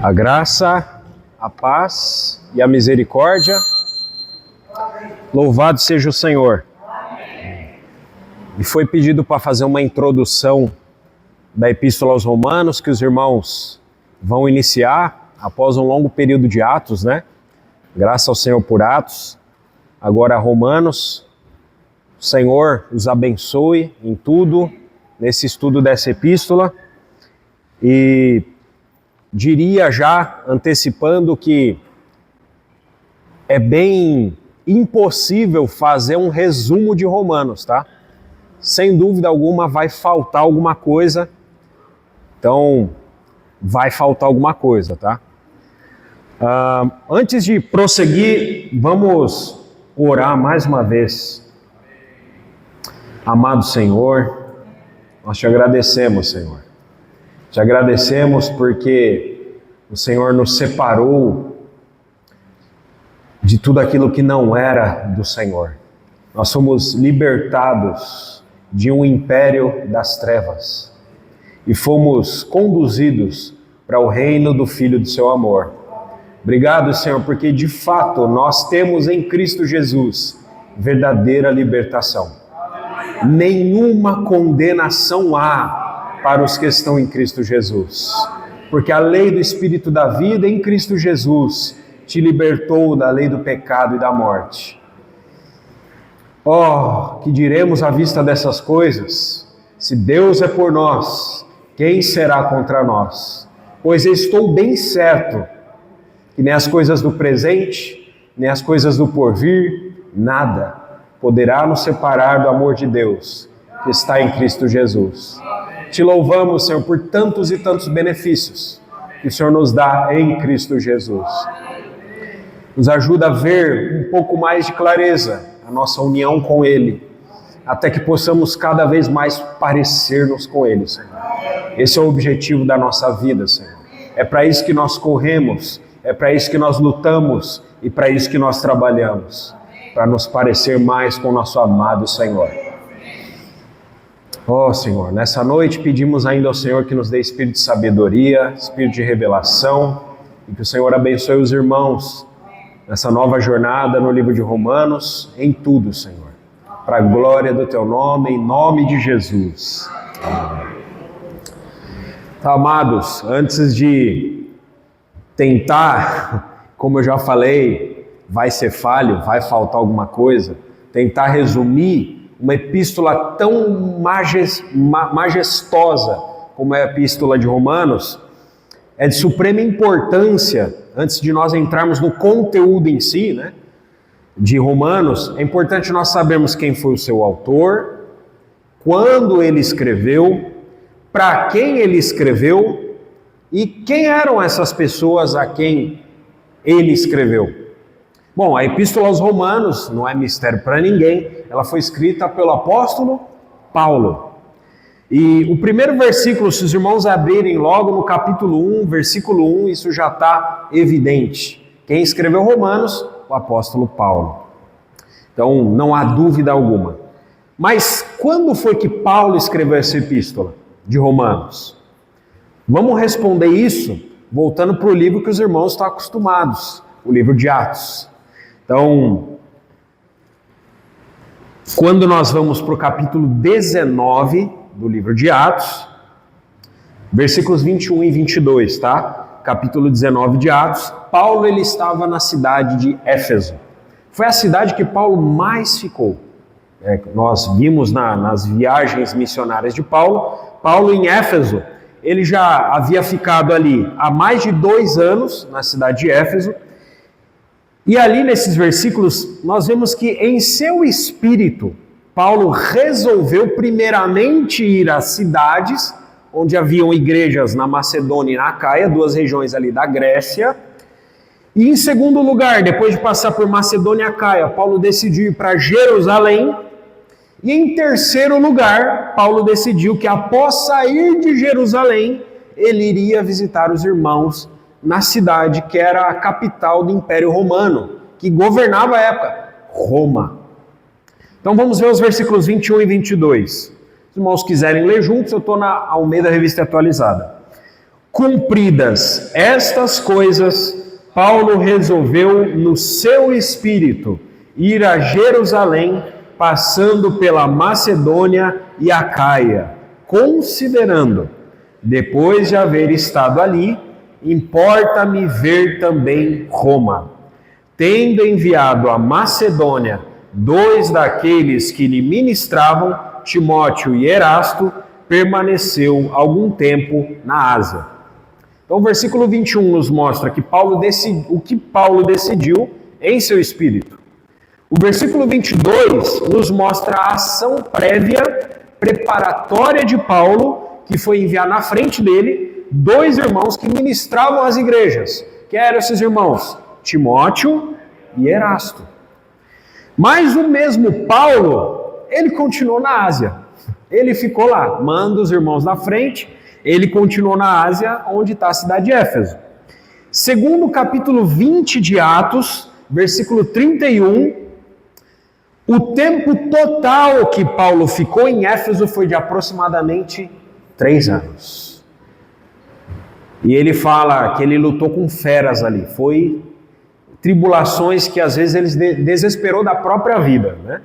A graça, a paz e a misericórdia. Louvado seja o Senhor. E foi pedido para fazer uma introdução da Epístola aos Romanos, que os irmãos vão iniciar após um longo período de Atos, né? Graças ao Senhor por Atos. Agora Romanos. O Senhor os abençoe em tudo, nesse estudo dessa epístola. E diria já, antecipando, que é bem impossível fazer um resumo de Romanos, tá? Sem dúvida alguma vai faltar alguma coisa, então vai faltar alguma coisa, tá? Antes de prosseguir, vamos orar mais uma vez. Amado Senhor, nós te agradecemos, Senhor. Te agradecemos porque o Senhor nos separou de tudo aquilo que não era do Senhor. Nós somos libertados de um império das trevas e fomos conduzidos para o reino do Filho do seu amor. Obrigado, Senhor, porque de fato nós temos em Cristo Jesus verdadeira libertação. Nenhuma condenação há para os que estão em Cristo Jesus, porque a lei do Espírito da vida em Cristo Jesus te libertou da lei do pecado e da morte. Oh, que diremos à vista dessas coisas? Se Deus é por nós, quem será contra nós? Pois estou bem certo que nem as coisas do presente, nem as coisas do porvir, nada poderá nos separar do amor de Deus que está em Cristo Jesus. Te louvamos, Senhor, por tantos e tantos benefícios que o Senhor nos dá em Cristo Jesus. Nos ajuda a ver um pouco mais de clareza a nossa união com Ele, até que possamos cada vez mais parecer-nos com Ele, Senhor. Esse é o objetivo da nossa vida, Senhor. É para isso que nós corremos, é para isso que nós lutamos e para isso que nós trabalhamos, para nos parecer mais com o nosso amado Senhor. Oh, Senhor, nessa noite pedimos ainda ao Senhor que nos dê espírito de sabedoria, espírito de revelação, e que o Senhor abençoe os irmãos nessa nova jornada no livro de Romanos, em tudo, Senhor, para a glória do Teu nome, em nome de Jesus. Amém. Tá, amados, antes de tentar, como eu já falei, vai ser falho, vai faltar alguma coisa, tentar resumir uma epístola tão majestosa como é a epístola de Romanos, é de suprema importância. Antes de nós entrarmos no conteúdo em si, né, de Romanos, é importante nós sabermos quem foi o seu autor, quando ele escreveu, para quem ele escreveu e quem eram essas pessoas a quem ele escreveu. Bom, a Epístola aos Romanos não é mistério para ninguém, ela foi escrita pelo apóstolo Paulo. E o primeiro versículo, se os irmãos abrirem logo no capítulo 1, versículo 1, isso já está evidente. Quem escreveu Romanos? O apóstolo Paulo. Então, não há dúvida alguma. Mas quando foi que Paulo escreveu essa epístola de Romanos? Vamos responder isso voltando para o livro que os irmãos estão acostumados, o livro de Atos. Então, quando nós vamos para o capítulo 19 do livro de Atos, versículos 21 e 22, tá? Capítulo 19 de Atos, Paulo ele estava na cidade de Éfeso. Foi a cidade que Paulo mais ficou. Nós vimos nas viagens missionárias de Paulo, Paulo em Éfeso, ele já havia ficado ali há mais de 2 anos na cidade de Éfeso. E ali nesses versículos nós vemos que em seu espírito Paulo resolveu primeiramente ir às cidades onde haviam igrejas na Macedônia e na Acaia, 2 regiões ali da Grécia. E em segundo lugar, depois de passar por Macedônia e Acaia, Paulo decidiu ir para Jerusalém. E em terceiro lugar, Paulo decidiu que após sair de Jerusalém, ele iria visitar os irmãos na cidade que era a capital do Império Romano, que governava a época, Roma. Então vamos ver os versículos 21 e 22. Se os irmãos quiserem ler juntos, eu estou na Almeida Revista Atualizada. Cumpridas estas coisas, Paulo resolveu no seu espírito ir a Jerusalém, passando pela Macedônia e Acaia, considerando, depois de haver estado ali, importa-me ver também Roma. Tendo enviado a Macedônia 2 daqueles que lhe ministravam, Timóteo e Erasto, permaneceu algum tempo na Ásia. Então o versículo 21 nos mostra que o que Paulo decidiu em seu espírito. O versículo 22 nos mostra a ação prévia, preparatória de Paulo, que foi enviar na frente dele 2 irmãos que ministravam as igrejas. Quem eram esses irmãos? Timóteo e Erasto. Mas o mesmo Paulo, ele continuou na Ásia. Ele ficou lá, manda os irmãos na frente, ele continuou na Ásia, onde está a cidade de Éfeso. Segundo o capítulo 20 de Atos, versículo 31, o tempo total que Paulo ficou em Éfeso foi de aproximadamente 3 anos. E ele fala que ele lutou com feras ali. Foi tribulações que às vezes ele desesperou da própria vida, né?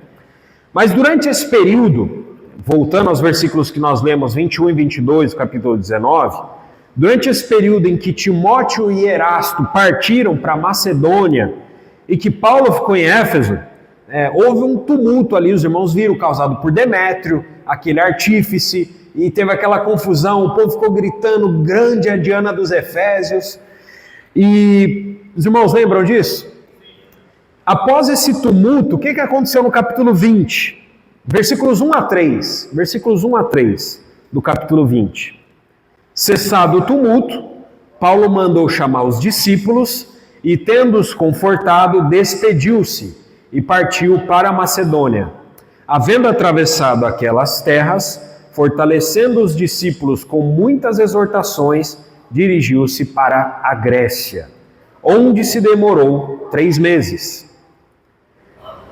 Mas durante esse período, voltando aos versículos que nós lemos, 21 e 22, capítulo 19, durante esse período em que Timóteo e Erasto partiram para Macedônia e que Paulo ficou em Éfeso, houve um tumulto ali, os irmãos viram, causado por Demétrio, aquele artífice, e teve aquela confusão, o povo ficou gritando, grande é a Diana dos Efésios, e os irmãos lembram disso? Após esse tumulto, o que aconteceu no capítulo 20? Versículos 1 a 3, do capítulo 20. Cessado o tumulto, Paulo mandou chamar os discípulos e, tendo-os confortado, despediu-se e partiu para a Macedônia. Havendo atravessado aquelas terras, fortalecendo os discípulos com muitas exortações, dirigiu-se para a Grécia, onde se demorou 3 meses.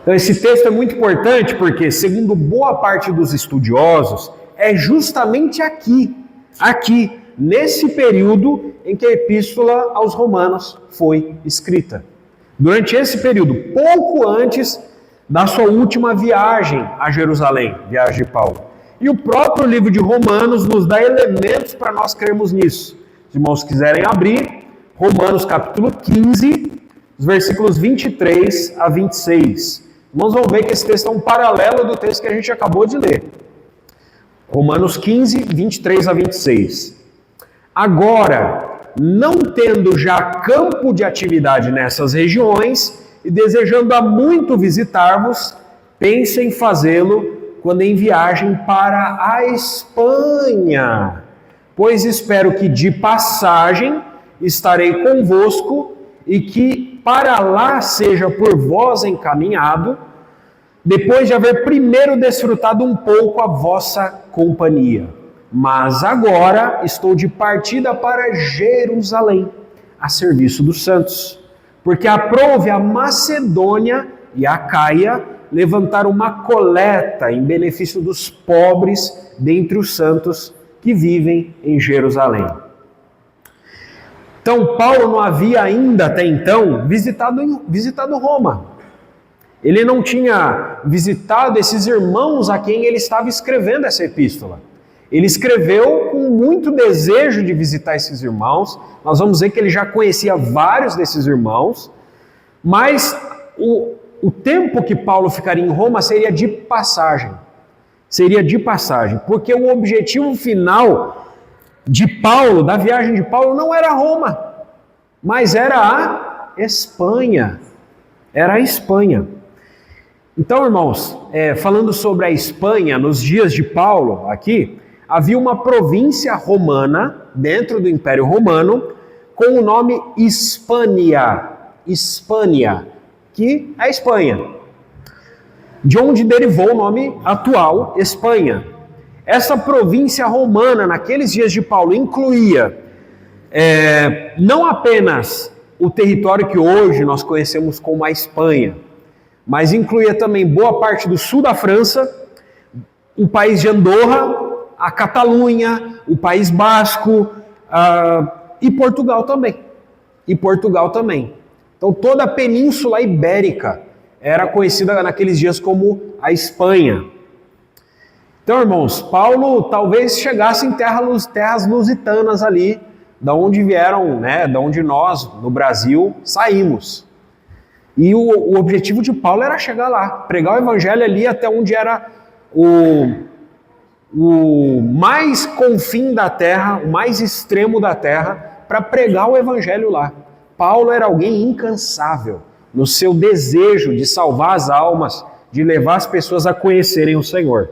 Então esse texto é muito importante porque, segundo boa parte dos estudiosos, é justamente aqui, nesse período em que a Epístola aos Romanos foi escrita. Durante esse período, pouco antes da sua última viagem a Jerusalém, viagem de Paulo. E o próprio livro de Romanos nos dá elementos para nós crermos nisso. Se os irmãos quiserem abrir, Romanos capítulo 15, os versículos 23 a 26. Irmãos, vão ver que esse texto é um paralelo do texto que a gente acabou de ler. Romanos 15, 23 a 26. Agora, não tendo já campo de atividade nessas regiões e desejando há muito visitar-vos, pense em fazê-lo quando em viagem para a Espanha, pois espero que de passagem estarei convosco e que para lá seja por vós encaminhado, depois de haver primeiro desfrutado um pouco a vossa companhia. Mas agora estou de partida para Jerusalém, a serviço dos santos, porque aprouve a Macedônia e a Acaia levantar uma coleta em benefício dos pobres dentre os santos que vivem em Jerusalém. Então, Paulo não havia ainda até então visitado Roma. Ele não tinha visitado esses irmãos a quem ele estava escrevendo essa epístola. Ele escreveu com muito desejo de visitar esses irmãos. Nós vamos ver que ele já conhecia vários desses irmãos, mas o tempo que Paulo ficaria em Roma seria de passagem. Porque o objetivo final de Paulo, da viagem de Paulo, não era Roma, mas era a Espanha. Então, irmãos, falando sobre a Espanha, nos dias de Paulo, aqui, havia uma província romana, dentro do Império Romano, com o nome Hispânia, que é a Espanha, de onde derivou o nome atual, Espanha. Essa província romana, naqueles dias de Paulo, incluía não apenas o território que hoje nós conhecemos como a Espanha, mas incluía também boa parte do sul da França, o país de Andorra, a Catalunha, o País Basco, e Portugal também. Então toda a Península Ibérica era conhecida naqueles dias como a Espanha. Então, irmãos, Paulo talvez chegasse em terras lusitanas ali, da onde vieram, né, da onde nós, no Brasil, saímos. E o objetivo de Paulo era chegar lá, pregar o evangelho ali até onde era o mais confim da terra, o mais extremo da terra, para pregar o evangelho lá. Paulo era alguém incansável no seu desejo de salvar as almas, de levar as pessoas a conhecerem o Senhor.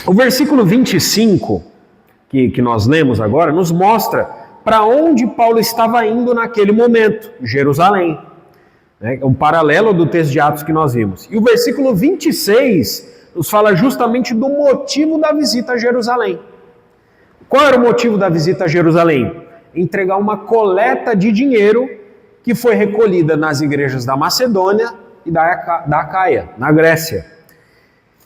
O versículo 25, que nós lemos agora, nos mostra para onde Paulo estava indo naquele momento, Jerusalém. É um paralelo do texto de Atos que nós vimos. E o versículo 26 nos fala justamente do motivo da visita a Jerusalém. Qual era o motivo da visita a Jerusalém? Entregar uma coleta de dinheiro que foi recolhida nas igrejas da Macedônia e da Acaia, na Grécia.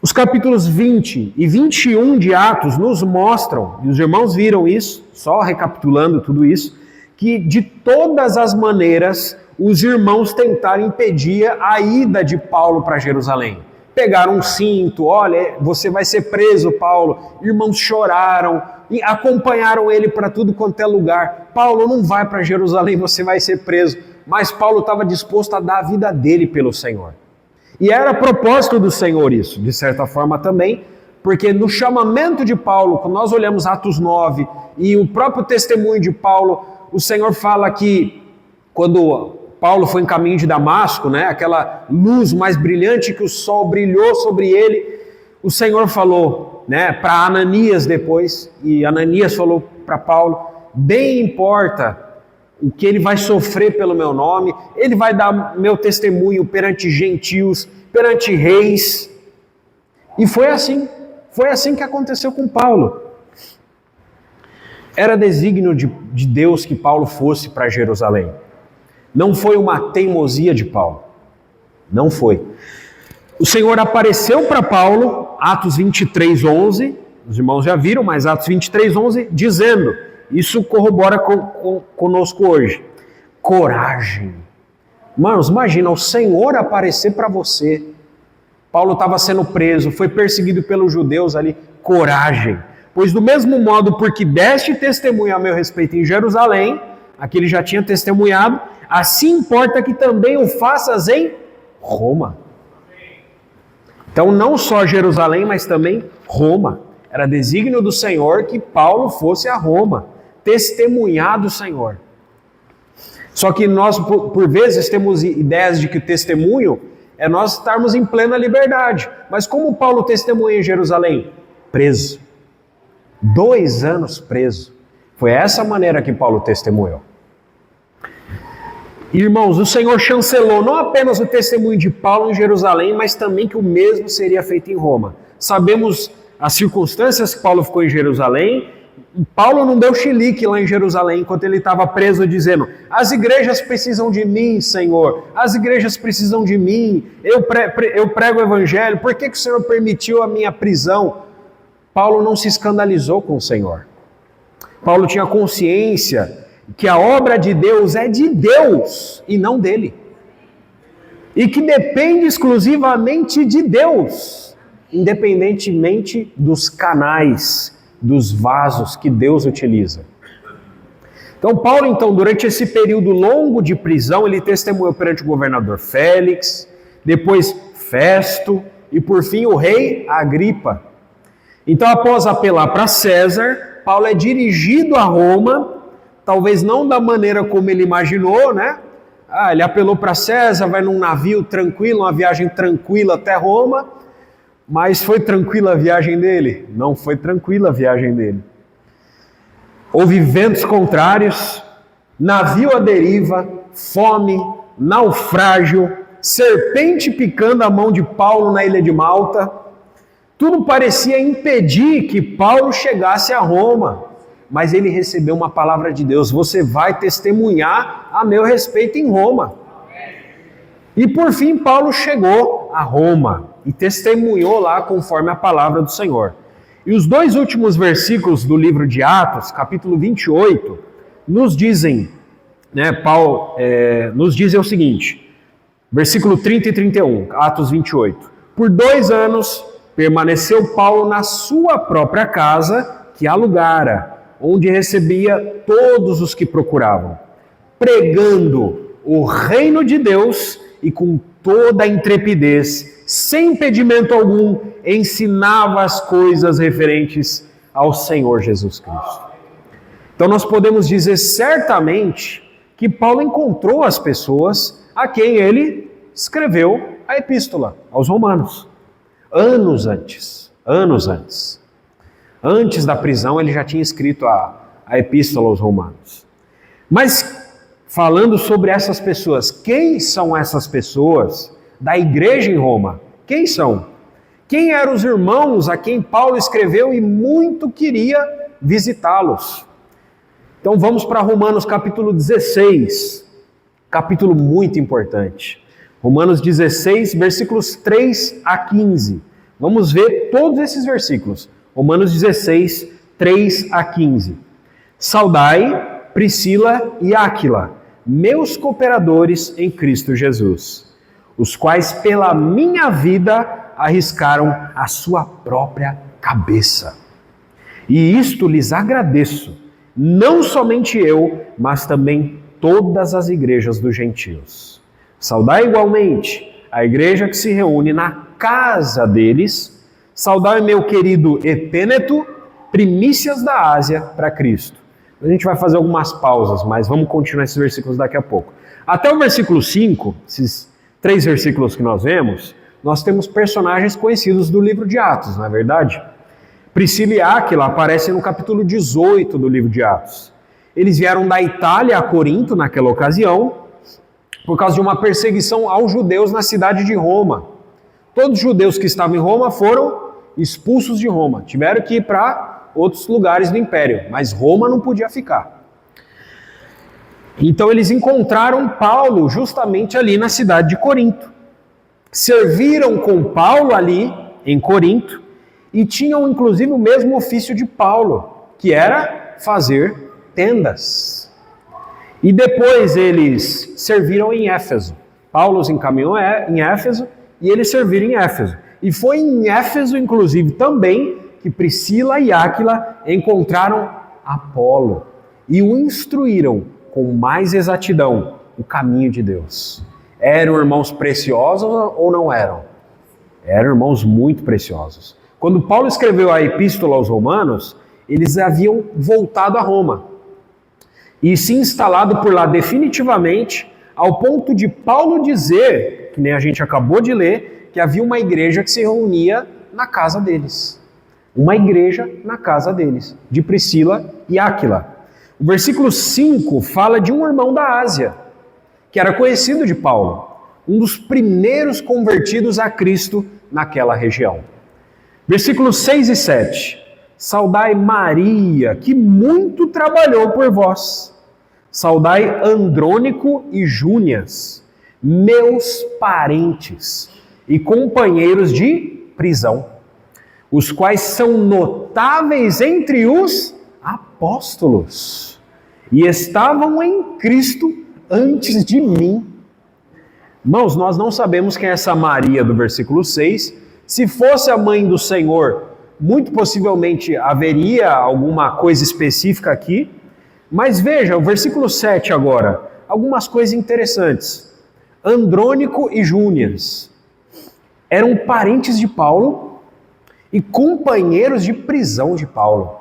Os capítulos 20 e 21 de Atos nos mostram, e os irmãos viram isso, só recapitulando tudo isso, que de todas as maneiras os irmãos tentaram impedir a ida de Paulo para Jerusalém. Pegaram um cinto, olha, você vai ser preso, Paulo. Irmãos choraram e acompanharam ele para tudo quanto é lugar. Paulo, não vai para Jerusalém, você vai ser preso. Mas Paulo estava disposto a dar a vida dele pelo Senhor. E era propósito do Senhor isso, de certa forma também, porque no chamamento de Paulo, quando nós olhamos Atos 9 e o próprio testemunho de Paulo, o Senhor fala que quando Paulo foi em caminho de Damasco, né, aquela luz mais brilhante que o sol brilhou sobre ele, o Senhor falou, né, para Ananias depois, e Ananias falou para Paulo, bem importa o que ele vai sofrer pelo meu nome, ele vai dar meu testemunho perante gentios, perante reis. E foi assim que aconteceu com Paulo. Era desígnio de Deus que Paulo fosse para Jerusalém. Não foi uma teimosia de Paulo. Não foi. O Senhor apareceu para Paulo, Atos 23, 11, os irmãos já viram, mas Atos 23, 11, dizendo, isso corrobora conosco hoje, coragem. Irmãos, imagina, o Senhor aparecer para você. Paulo estava sendo preso, foi perseguido pelos judeus ali, coragem. Pois do mesmo modo, porque deste testemunho a meu respeito em Jerusalém, aqui ele já tinha testemunhado, assim importa que também o faças em Roma. Então não só Jerusalém, mas também Roma. Era desígnio do Senhor que Paulo fosse a Roma, testemunhar do Senhor. Só que nós, por vezes, temos ideias de que o testemunho é nós estarmos em plena liberdade. Mas como Paulo testemunha em Jerusalém? Preso. 2 anos preso. Foi essa maneira que Paulo testemunhou. Irmãos, o Senhor chancelou não apenas o testemunho de Paulo em Jerusalém, mas também que o mesmo seria feito em Roma. Sabemos as circunstâncias que Paulo ficou em Jerusalém. Paulo não deu chilique lá em Jerusalém enquanto ele estava preso dizendo, as igrejas precisam de mim, Senhor, as igrejas precisam de mim, eu prego o evangelho, por que o Senhor permitiu a minha prisão? Paulo não se escandalizou com o Senhor. Paulo tinha consciência que a obra de Deus é de Deus e não dele. E que depende exclusivamente de Deus, independentemente dos canais, dos vasos que Deus utiliza. Então Paulo, durante esse período longo de prisão, ele testemunhou perante o governador Félix, depois Festo e por fim o rei Agripa. Então após apelar para César, Paulo é dirigido a Roma, talvez não da maneira como ele imaginou, né? Ele apelou para César, vai num navio tranquilo, uma viagem tranquila até Roma, mas foi tranquila a viagem dele? Não foi tranquila a viagem dele. Houve ventos contrários, navio à deriva, fome, naufrágio, serpente picando a mão de Paulo na ilha de Malta. Tudo parecia impedir que Paulo chegasse a Roma, mas ele recebeu uma palavra de Deus, você vai testemunhar a meu respeito em Roma. E por fim Paulo chegou a Roma e testemunhou lá conforme a palavra do Senhor. E os dois últimos versículos do livro de Atos, capítulo 28, nos dizem, Paulo nos dizem o seguinte, versículo 30 e 31, Atos 28. Por 2 anos permaneceu Paulo na sua própria casa, que alugara, onde recebia todos os que procuravam, pregando o reino de Deus e com toda a intrepidez, sem impedimento algum, ensinava as coisas referentes ao Senhor Jesus Cristo. Então nós podemos dizer certamente que Paulo encontrou as pessoas a quem ele escreveu a epístola aos Romanos. Anos antes. Antes da prisão ele já tinha escrito a epístola aos Romanos. Mas falando sobre essas pessoas, quem são essas pessoas da igreja em Roma? Quem são? Quem eram os irmãos a quem Paulo escreveu e muito queria visitá-los? Então vamos para Romanos capítulo 16, capítulo muito importante. Romanos 16, versículos 3 a 15. Vamos ver todos esses versículos. Romanos 16, 3 a 15. Saudai Priscila e Áquila, meus cooperadores em Cristo Jesus, os quais pela minha vida arriscaram a sua própria cabeça. E isto lhes agradeço, não somente eu, mas também todas as igrejas dos gentios. Saudai igualmente a igreja que se reúne na casa deles. Saudai meu querido Epêneto, primícias da Ásia para Cristo. A gente vai fazer algumas pausas, mas vamos continuar esses versículos daqui a pouco. Até o versículo 5, esses 3 versículos que nós vemos, nós temos personagens conhecidos do livro de Atos, não é verdade? Priscila e Áquila aparecem no capítulo 18 do livro de Atos. Eles vieram da Itália a Corinto naquela ocasião, por causa de uma perseguição aos judeus na cidade de Roma. Todos os judeus que estavam em Roma foram expulsos de Roma, tiveram que ir para outros lugares do império, mas Roma não podia ficar. Então eles encontraram Paulo justamente ali na cidade de Corinto. Serviram com Paulo ali em Corinto e tinham inclusive o mesmo ofício de Paulo, que era fazer tendas. E depois eles serviram em Éfeso. Paulo os encaminhou em Éfeso e eles serviram em Éfeso. E foi em Éfeso, inclusive, também que Priscila e Áquila encontraram Apolo e o instruíram com mais exatidão o caminho de Deus. Eram irmãos preciosos ou não eram? Eram irmãos muito preciosos. Quando Paulo escreveu a epístola aos Romanos, eles haviam voltado a Roma e se instalado por lá definitivamente, ao ponto de Paulo dizer, que nem a gente acabou de ler, que havia uma igreja que se reunia na casa deles. Uma igreja na casa deles, de Priscila e Áquila. O versículo 5 fala de um irmão da Ásia, que era conhecido de Paulo, um dos primeiros convertidos a Cristo naquela região. Versículos 6 e 7. Saudai Maria, que muito trabalhou por vós. Saudai Andrônico e Júnias, meus parentes e companheiros de prisão, os quais são notáveis entre os apóstolos e estavam em Cristo antes de mim. Irmãos, nós não sabemos quem é essa Maria do versículo 6. Se fosse a mãe do Senhor, muito possivelmente haveria alguma coisa específica aqui. Mas veja, o versículo 7 agora, algumas coisas interessantes. Andrônico e Júnias eram parentes de Paulo e companheiros de prisão de Paulo.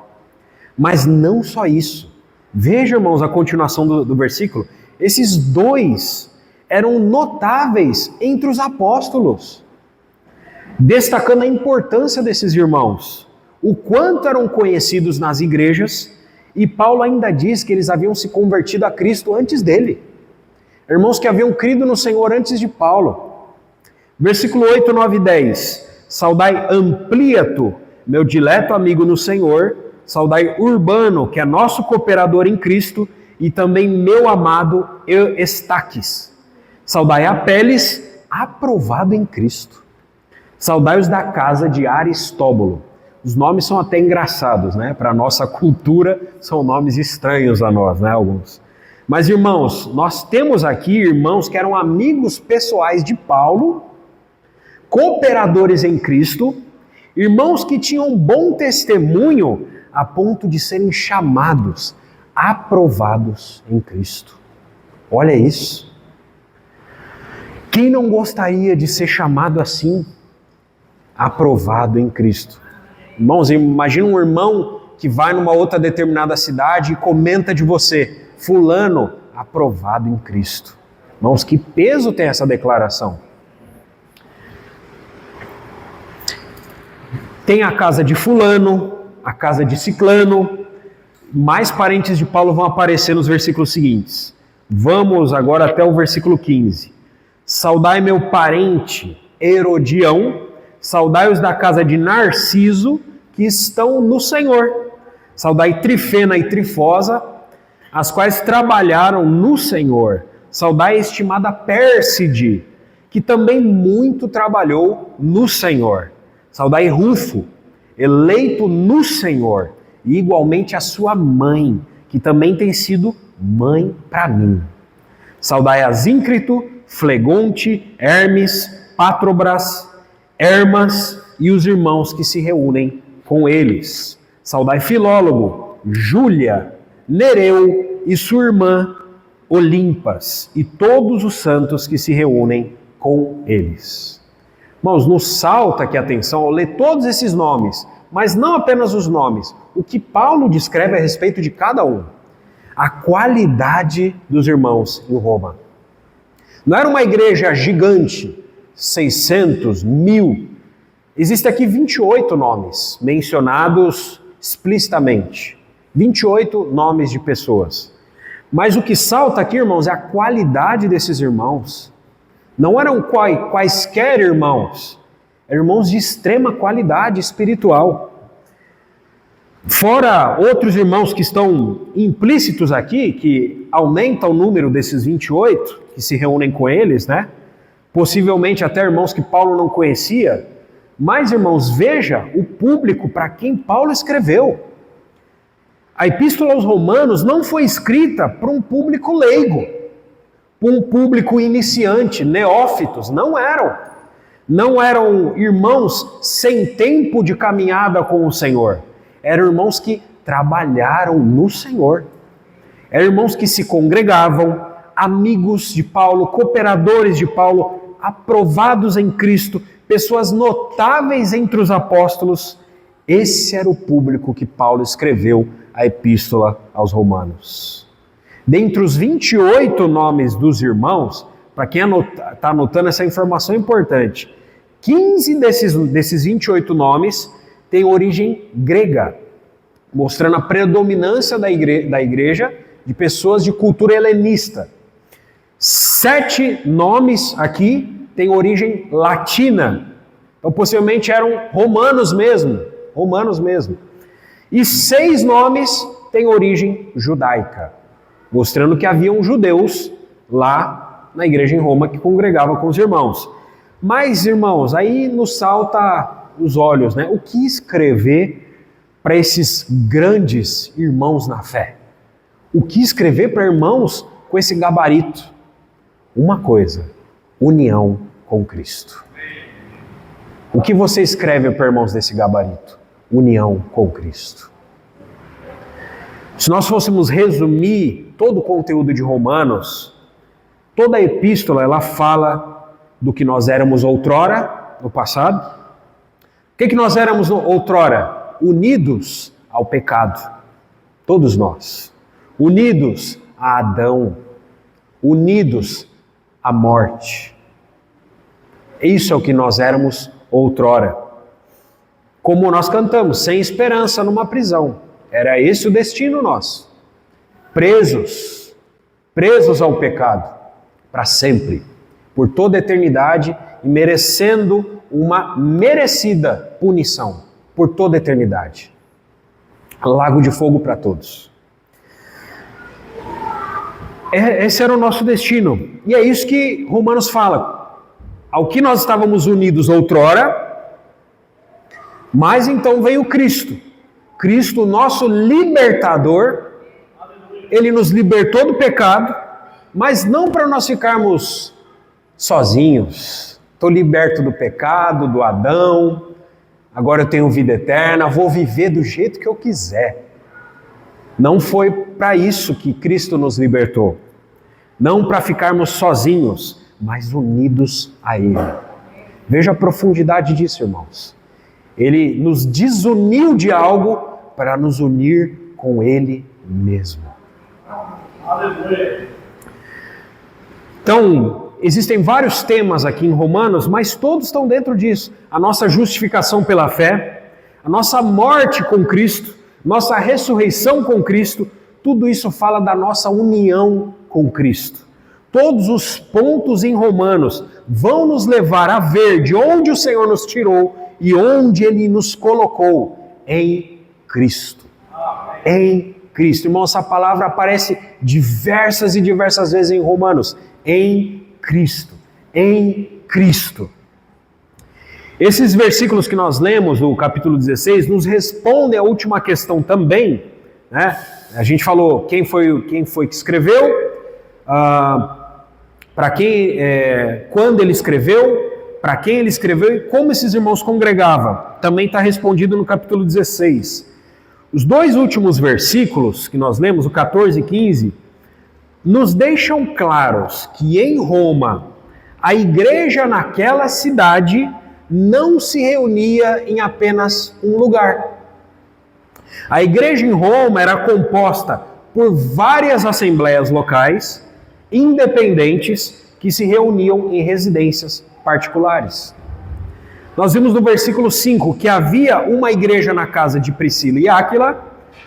Mas não só isso. Veja, irmãos, a continuação do versículo. Esses dois eram notáveis entre os apóstolos, destacando a importância desses irmãos, o quanto eram conhecidos nas igrejas, e Paulo ainda diz que eles haviam se convertido a Cristo antes dele. Irmãos que haviam crido no Senhor antes de Paulo. Versículo 8, 9 e 10. Saudai Ampliato, meu dileto amigo no Senhor. Saudai Urbano, que é nosso cooperador em Cristo, e também meu amado Estaques. Saudai Apeles, aprovado em Cristo. Saudai os da casa de Aristóbulo, Os nomes são até engraçados, né? Para a nossa cultura, são nomes estranhos a nós, né? Alguns. Mas, irmãos, nós temos aqui irmãos que eram amigos pessoais de Paulo, cooperadores em Cristo, irmãos que tinham bom testemunho a ponto de serem chamados, aprovados em Cristo. Olha isso. Quem não gostaria de ser chamado assim, aprovado em Cristo? Irmãos, imagina um irmão que vai numa outra determinada cidade e comenta de você, fulano, aprovado em Cristo. Irmãos, que peso tem essa declaração? Tem a casa de fulano, a casa de ciclano, mais parentes de Paulo vão aparecer nos versículos seguintes. Vamos agora até o versículo 15. Saudai meu parente Herodião, saudai-os da casa de Narciso, que estão no Senhor. Saudai Trifena e Trifosa, as quais trabalharam no Senhor. Saudai a estimada Pérside, que também muito trabalhou no Senhor. Saudai Rufo, eleito no Senhor, e igualmente a sua mãe, que também tem sido mãe para mim. Saudai Asíncrito, Flegonte, Hermes, Patrobras, Hermas e os irmãos que se reúnem com eles. Saudai Filólogo, Júlia, Nereu e sua irmã Olimpas e todos os santos que se reúnem com eles. Irmãos, nos salta aqui a atenção ao ler todos esses nomes, mas não apenas os nomes, o que Paulo descreve a respeito de cada um. A qualidade dos irmãos em Roma. Não era uma igreja gigante, 600, 1000. Existem aqui 28 nomes mencionados explicitamente. 28 nomes de pessoas. Mas o que salta aqui, irmãos, é a qualidade desses irmãos. Não eram quaisquer irmãos, eram irmãos de extrema qualidade espiritual. Fora outros irmãos que estão implícitos aqui, que aumenta o número desses 28, que se reúnem com eles, né? Possivelmente até irmãos que Paulo não conhecia. Mas, irmãos, veja o público para quem Paulo escreveu. A Epístola aos Romanos não foi escrita para um público leigo, para um público iniciante, neófitos, não eram. Não eram irmãos sem tempo de caminhada com o Senhor. Eram irmãos que trabalharam no Senhor. Eram irmãos que se congregavam, amigos de Paulo, cooperadores de Paulo, aprovados em Cristo, pessoas notáveis entre os apóstolos. Esse era o público que Paulo escreveu a Epístola aos Romanos. Dentre os 28 nomes dos irmãos, para quem está anotando essa informação importante, 15 desses 28 nomes têm origem grega, mostrando a predominância da igreja de pessoas de cultura helenista. 7 nomes aqui têm origem latina, então possivelmente eram romanos mesmo. E 6 nomes têm origem judaica, mostrando que haviam judeus lá na igreja em Roma que congregavam com os irmãos. Mas, irmãos, aí nos salta os olhos, né? O que escrever para esses grandes irmãos na fé? O que escrever para irmãos com esse gabarito? Uma coisa: união com Cristo. O que você escreve para irmãos desse gabarito? União com Cristo. Se nós fôssemos resumir todo o conteúdo de Romanos, toda a epístola ela fala do que nós éramos outrora, no passado. O que nós éramos outrora? Unidos ao pecado. Todos nós. Unidos a Adão. Unidos à morte. Isso é o que nós éramos outrora. Como nós cantamos, sem esperança numa prisão. Era esse o destino nosso. Presos ao pecado, para sempre, por toda a eternidade e merecendo uma merecida punição por toda a eternidade. Lago de fogo para todos. Esse era o nosso destino. E é isso que Romanos fala. Ao que nós estávamos unidos outrora, Mas então veio Cristo. Cristo, nosso libertador, ele nos libertou do pecado, mas não para nós ficarmos sozinhos. Estou liberto do pecado, do Adão, agora eu tenho vida eterna, vou viver do jeito que eu quiser. Não foi para isso que Cristo nos libertou. Não para ficarmos sozinhos, mas unidos a Ele. Veja a profundidade disso, irmãos. Ele nos desuniu de algo para nos unir com Ele mesmo. Então, existem vários temas aqui em Romanos, mas todos estão dentro disso. A nossa justificação pela fé, a nossa morte com Cristo, nossa ressurreição com Cristo, tudo isso fala da nossa união com Cristo. Todos os pontos em Romanos vão nos levar a ver de onde o Senhor nos tirou e onde Ele nos colocou, em Cristo. Em Cristo. Irmão, essa palavra aparece diversas e diversas vezes em Romanos. Em Cristo. Em Cristo. Esses versículos que nós lemos, o capítulo 16, nos respondem à última questão também, né? A gente falou quem foi que escreveu, quando ele escreveu, para quem ele escreveu e como esses irmãos congregavam. Também está respondido no capítulo 16. Os dois últimos versículos que nós lemos, o 14 e 15, nos deixam claros que em Roma, a igreja naquela cidade não se reunia em apenas um lugar. A igreja em Roma era composta por várias assembleias locais, independentes, que se reuniam em residências particulares. Nós vimos no versículo 5 que havia uma igreja na casa de Priscila e Áquila.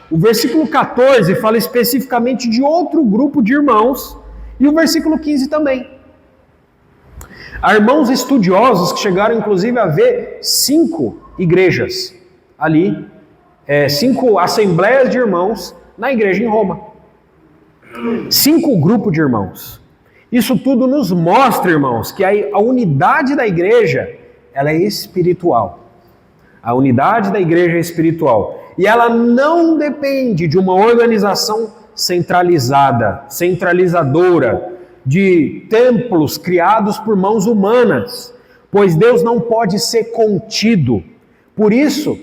O versículo 14 fala especificamente de outro grupo de irmãos, e o versículo 15 também. Há irmãos estudiosos que chegaram inclusive a ver 5 igrejas ali, 5 assembleias de irmãos na igreja em Roma. 5 grupos de irmãos. Isso tudo nos mostra, irmãos, que a unidade da igreja, ela é espiritual. A unidade da igreja é espiritual. E ela não depende de uma organização centralizada, centralizadora, de templos criados por mãos humanas, pois Deus não pode ser contido. Por isso,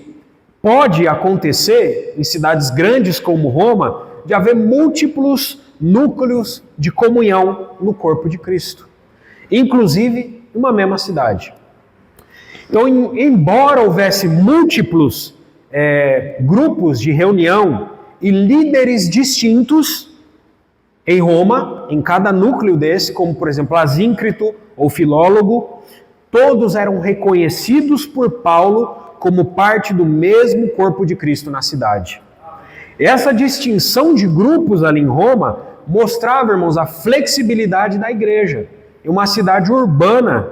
pode acontecer, em cidades grandes como Roma, de haver múltiplos núcleos de comunhão no corpo de Cristo, inclusive em uma mesma cidade. Então, embora houvesse múltiplos grupos de reunião e líderes distintos em Roma, em cada núcleo desse, como por exemplo Asíncrito ou Filólogo, todos eram reconhecidos por Paulo como parte do mesmo corpo de Cristo na cidade. Essa distinção de grupos ali em Roma mostrava, irmãos, a flexibilidade da igreja. Em uma cidade urbana,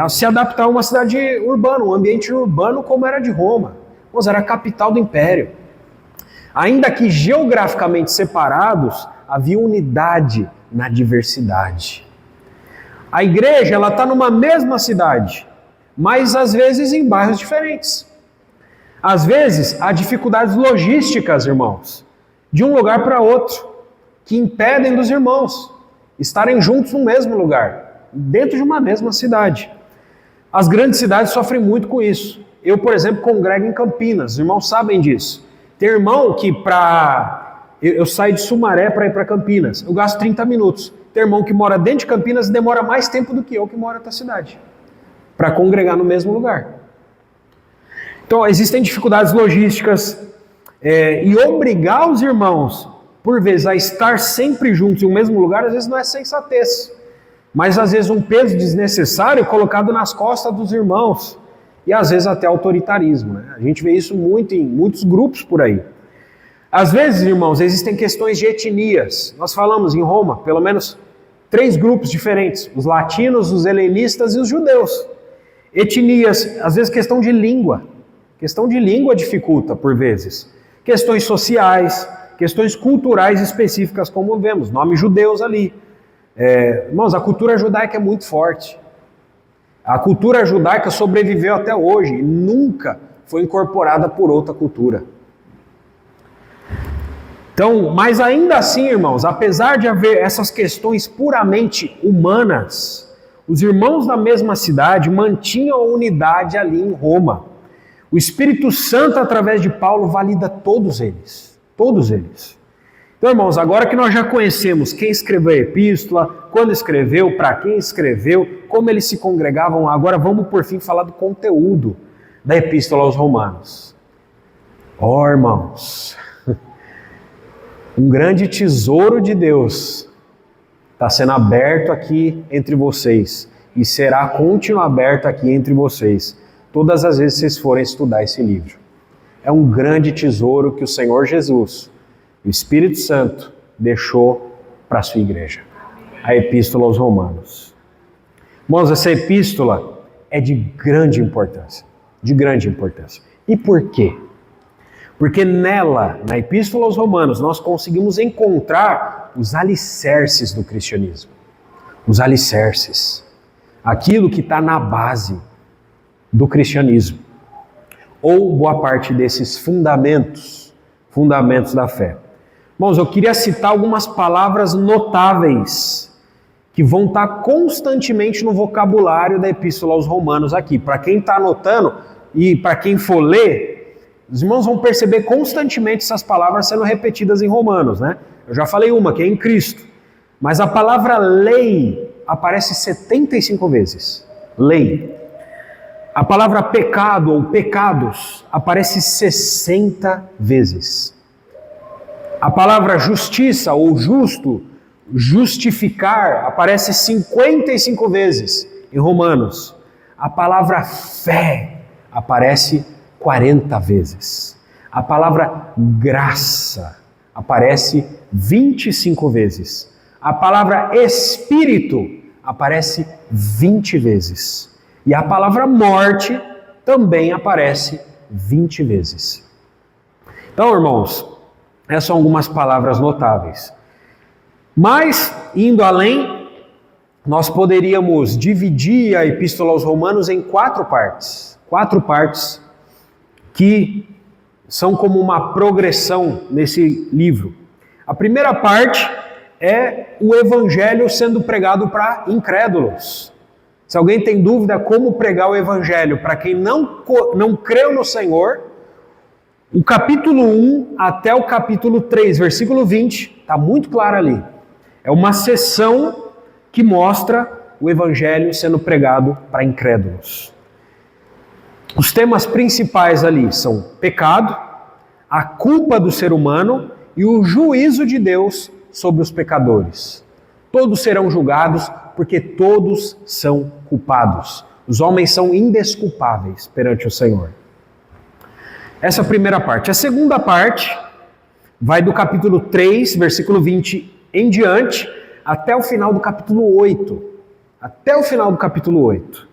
se adaptar a uma cidade urbana, um ambiente urbano como era de Roma. Irmãos, era a capital do império. Ainda que geograficamente separados, havia unidade na diversidade. A igreja está numa mesma cidade, mas às vezes em bairros diferentes. Às vezes há dificuldades logísticas, irmãos, de um lugar para outro, que impedem dos irmãos estarem juntos no mesmo lugar, dentro de uma mesma cidade. As grandes cidades sofrem muito com isso. Eu, por exemplo, congrego em Campinas, os irmãos sabem disso. Tem irmão que eu saio de Sumaré para ir para Campinas, eu gasto 30 minutos. Tem irmão que mora dentro de Campinas e demora mais tempo do que eu que moro na outra cidade, para congregar no mesmo lugar. Então, existem dificuldades logísticas e obrigar os irmãos, por vezes, a estar sempre juntos em um mesmo lugar, às vezes não é sensatez, mas às vezes um peso desnecessário colocado nas costas dos irmãos e às vezes até autoritarismo, né? A gente vê isso muito em muitos grupos por aí. Às vezes, irmãos, existem questões de etnias. Nós falamos em Roma, pelo menos 3 grupos diferentes, os latinos, os helenistas e os judeus. Etnias, às vezes questão de língua. Questão de língua dificulta, por vezes. Questões sociais, questões culturais específicas, como vemos, nomes judeus ali. Irmãos, a cultura judaica é muito forte. A cultura judaica sobreviveu até hoje e nunca foi incorporada por outra cultura. Então, mas ainda assim, irmãos, apesar de haver essas questões puramente humanas, os irmãos da mesma cidade mantinham a unidade ali em Roma. O Espírito Santo, através de Paulo, valida todos eles. Todos eles. Então, irmãos, agora que nós já conhecemos quem escreveu a epístola, quando escreveu, para quem escreveu, como eles se congregavam, agora vamos por fim falar do conteúdo da epístola aos Romanos. Irmãos, um grande tesouro de Deus está sendo aberto aqui entre vocês e será continuo aberto aqui entre vocês todas as vezes que vocês forem estudar esse livro. É um grande tesouro que o Senhor Jesus, o Espírito Santo, deixou para a sua igreja. A Epístola aos Romanos. Irmãos, essa epístola é de grande importância. De grande importância. E por quê? Porque nela, na Epístola aos Romanos, nós conseguimos encontrar os alicerces do cristianismo. Os alicerces. Aquilo que está na base do cristianismo. Ou boa parte desses fundamentos da fé. Irmãos, eu queria citar algumas palavras notáveis que vão estar constantemente no vocabulário da Epístola aos Romanos aqui. Para quem está anotando e para quem for ler, os irmãos vão perceber constantemente essas palavras sendo repetidas em Romanos, né? Eu já falei uma, que é em Cristo. Mas a palavra lei aparece 75 vezes. Lei. A palavra pecado ou pecados aparece 60 vezes. A palavra justiça ou justo, justificar, aparece 55 vezes em Romanos. A palavra fé aparece 40 vezes. A palavra graça aparece 25 vezes. A palavra espírito aparece 20 vezes. E a palavra morte também aparece 20 vezes. Então, irmãos, essas são algumas palavras notáveis. Mas, indo além, nós poderíamos dividir a Epístola aos Romanos em 4 partes. 4 partes que são como uma progressão nesse livro. A primeira parte é o Evangelho sendo pregado para incrédulos. Se alguém tem dúvida como pregar o Evangelho para quem não creu no Senhor, o capítulo 1 até o capítulo 3, versículo 20, está muito claro ali. É uma seção que mostra o Evangelho sendo pregado para incrédulos. Os temas principais ali são pecado, a culpa do ser humano e o juízo de Deus sobre os pecadores. Todos serão julgados porque todos são culpados. Os homens são indesculpáveis perante o Senhor. Essa é a primeira parte. A segunda parte vai do capítulo 3, versículo 20 em diante, até o final do capítulo 8. Até o final do capítulo 8.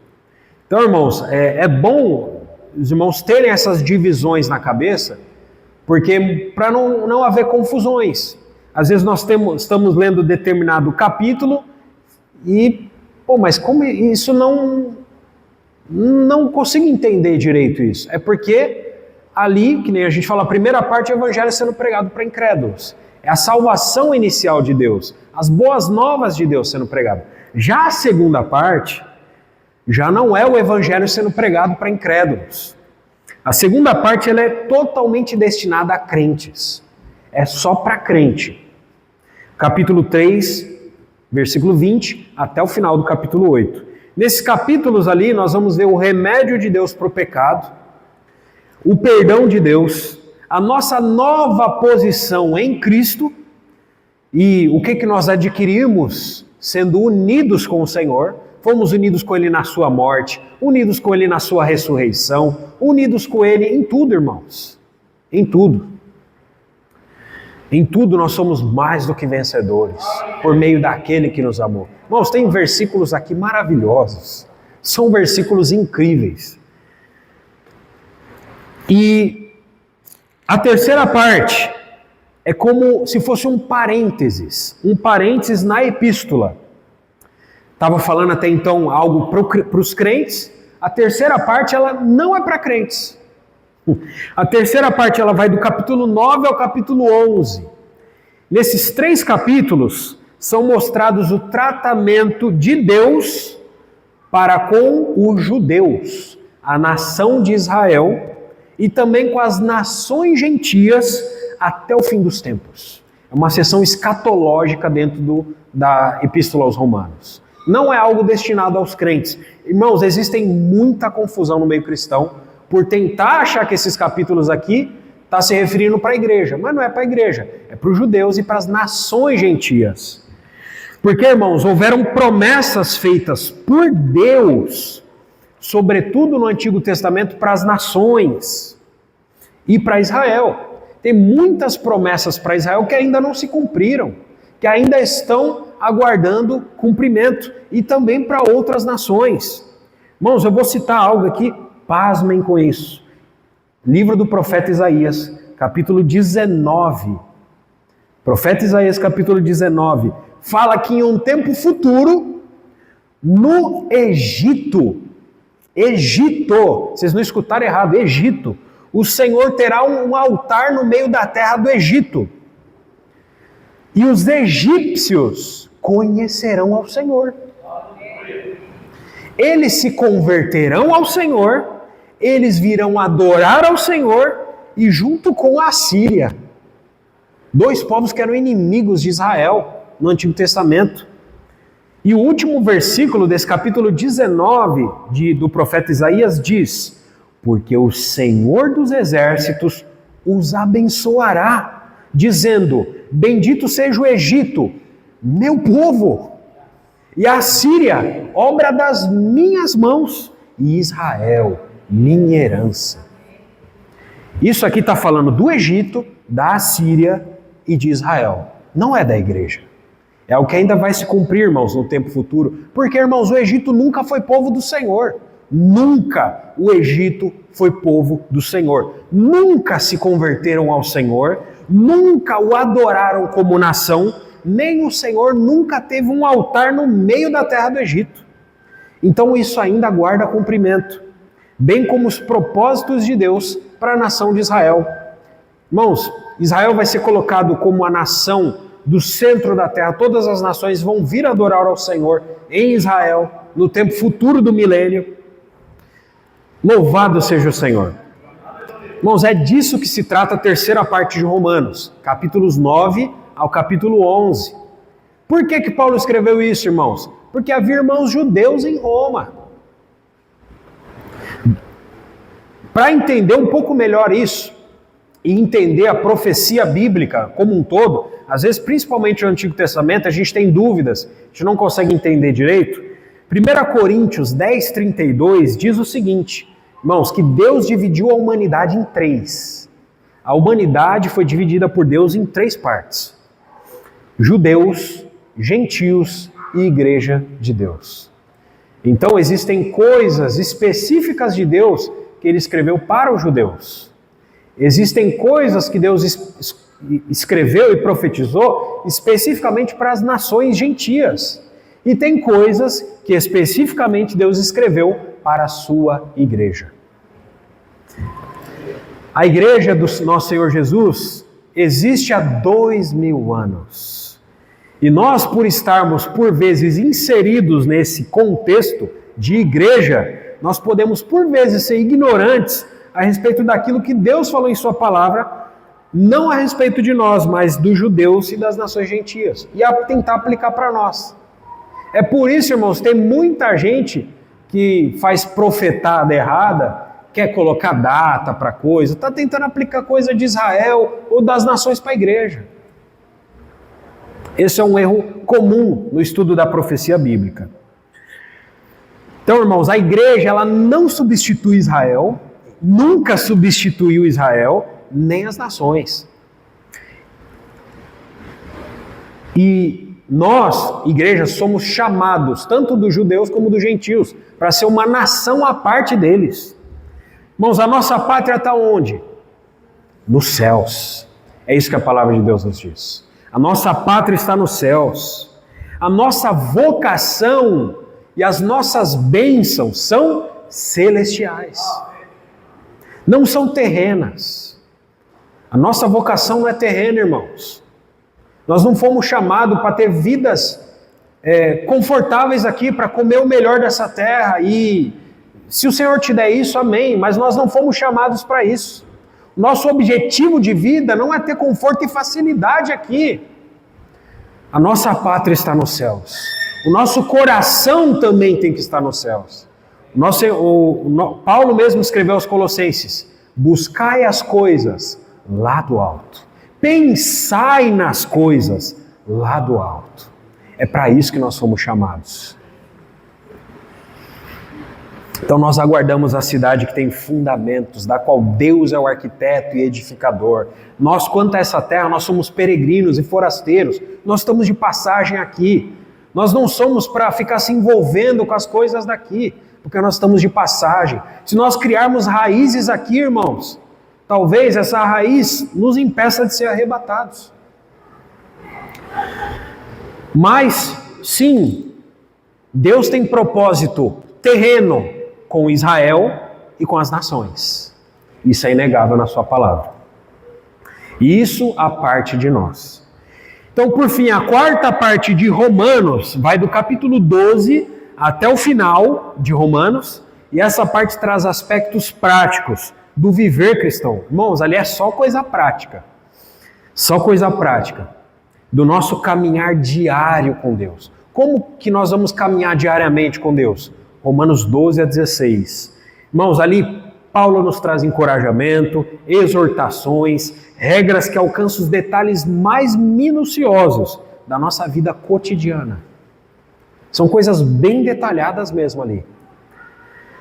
Então, irmãos, é bom os irmãos terem essas divisões na cabeça, porque para não haver confusões. Às vezes nós estamos lendo determinado capítulo e, mas como isso não consigo entender direito isso. É porque ali, que nem a gente fala, a primeira parte é o Evangelho sendo pregado para incrédulos. É a salvação inicial de Deus, as boas novas de Deus sendo pregado. Já a segunda parte, já não é o Evangelho sendo pregado para incrédulos. A segunda parte ela é totalmente destinada a crentes. É só para crente. Capítulo 3, versículo 20, até o final do capítulo 8. Nesses capítulos ali, nós vamos ver o remédio de Deus para o pecado, o perdão de Deus, a nossa nova posição em Cristo e o que nós adquirimos sendo unidos com o Senhor. Fomos unidos com Ele na sua morte, unidos com Ele na sua ressurreição, unidos com Ele em tudo, irmãos. Em tudo. Em tudo nós somos mais do que vencedores, por meio daquele que nos amou. Irmãos, tem versículos aqui maravilhosos. São versículos incríveis. E a terceira parte é como se fosse um parênteses na epístola. Estava falando até então algo para os crentes. A terceira parte ela não é para crentes. A terceira parte ela vai do capítulo 9 ao capítulo 11. Nesses 3 capítulos são mostrados o tratamento de Deus para com os judeus, a nação de Israel, e também com as nações gentias até o fim dos tempos. É uma sessão escatológica dentro da Epístola aos Romanos. Não é algo destinado aos crentes. Irmãos, existe muita confusão no meio cristão por tentar achar que esses capítulos aqui está se referindo para a igreja, mas não é para a igreja, é para os judeus e para as nações gentias. Porque, irmãos, houveram promessas feitas por Deus, sobretudo no Antigo Testamento, para as nações e para Israel. Tem muitas promessas para Israel que ainda não se cumpriram, que ainda estão aguardando cumprimento, e também para outras nações. Irmãos, eu vou citar algo aqui, pasmem com isso. Livro do profeta Isaías, capítulo 19. Profeta Isaías, capítulo 19, fala que em um tempo futuro, no Egito, vocês não escutaram errado, Egito, o Senhor terá um altar no meio da terra do Egito. E os egípcios conhecerão ao Senhor. Eles se converterão ao Senhor, eles virão adorar ao Senhor, e junto com a Síria, 2 povos que eram inimigos de Israel no Antigo Testamento. E o último versículo desse capítulo 19 do profeta Isaías diz: porque o Senhor dos exércitos os abençoará, dizendo: bendito seja o Egito, meu povo, e a Síria, obra das minhas mãos, e Israel, minha herança. Isso aqui está falando do Egito, da Assíria e de Israel. Não é da igreja. É o que ainda vai se cumprir, irmãos, no tempo futuro. Porque, irmãos, o Egito nunca foi povo do Senhor. Nunca o Egito foi povo do Senhor. Nunca se converteram ao Senhor. Nunca o adoraram como nação. Nem o Senhor nunca teve um altar no meio da terra do Egito. Então isso ainda aguarda cumprimento. Bem como os propósitos de Deus para a nação de Israel. Irmãos, Israel vai ser colocado como a nação do centro da terra. Todas as nações vão vir adorar ao Senhor em Israel, no tempo futuro do milênio. Louvado seja o Senhor. Irmãos, é disso que se trata a terceira parte de Romanos, capítulos 9 ao capítulo 11. Por que Paulo escreveu isso, irmãos? Porque havia irmãos judeus em Roma. Para entender um pouco melhor isso, e entender a profecia bíblica como um todo, às vezes, principalmente no Antigo Testamento, a gente tem dúvidas, a gente não consegue entender direito. 1 Coríntios 10:32 diz o seguinte, irmãos, que Deus dividiu a humanidade em 3. A humanidade foi dividida por Deus em 3 partes: judeus, gentios e igreja de Deus. Então existem coisas específicas de Deus que ele escreveu para os judeus. Existem coisas que Deus escreveu e profetizou especificamente para as nações gentias. E tem coisas que especificamente Deus escreveu para a sua igreja. A igreja do nosso Senhor Jesus existe há 2000 anos. E nós, por estarmos por vezes inseridos nesse contexto de igreja, nós podemos por vezes ser ignorantes a respeito daquilo que Deus falou em sua palavra, não a respeito de nós, mas dos judeus e das nações gentias, e a tentar aplicar para nós. É por isso, irmãos, tem muita gente que faz profetada errada, quer colocar data para coisa, está tentando aplicar coisa de Israel ou das nações para a igreja. Esse é um erro comum no estudo da profecia bíblica. Então, irmãos, a igreja ela não substitui Israel, nunca substituiu Israel, nem as nações. E nós, igreja, somos chamados, tanto dos judeus como dos gentios, para ser uma nação à parte deles. Irmãos, a nossa pátria está onde? Nos céus. É isso que a palavra de Deus nos diz. A nossa pátria está nos céus. A nossa vocação e as nossas bênçãos são celestiais. não são terrenas. A nossa vocação não é terrena, irmãos. Nós não fomos chamados para ter vidas confortáveis aqui, para comer o melhor dessa terra. E se o Senhor te der isso, amém. Mas nós não fomos chamados para isso. Nosso objetivo de vida não é ter conforto e facilidade aqui. A nossa pátria está nos céus. O nosso coração também tem que estar nos céus. Paulo mesmo escreveu aos Colossenses: buscai as coisas lá do alto. Pensai nas coisas lá do alto. É para isso que nós fomos chamados. Então nós aguardamos a cidade que tem fundamentos, da qual Deus é o arquiteto e edificador. Nós, quanto a essa terra, nós somos peregrinos e forasteiros. Nós estamos de passagem aqui. Nós não somos para ficar se envolvendo com as coisas daqui, porque nós estamos de passagem. Se nós criarmos raízes aqui, irmãos, talvez essa raiz nos impeça de ser arrebatados. Mas, sim, Deus tem propósito terreno com Israel e com as nações. Isso é inegável na sua palavra. Isso a parte de nós. Então, por fim, a quarta parte de Romanos vai do capítulo 12 até o final de Romanos, e essa parte traz aspectos práticos do viver cristão. Irmãos, ali é só coisa prática. Só coisa prática do nosso caminhar diário com Deus. Como que nós vamos caminhar diariamente com Deus? Romanos 12 a 16. Irmãos, ali Paulo nos traz encorajamento, exortações, regras que alcançam os detalhes mais minuciosos da nossa vida cotidiana. São coisas bem detalhadas mesmo ali.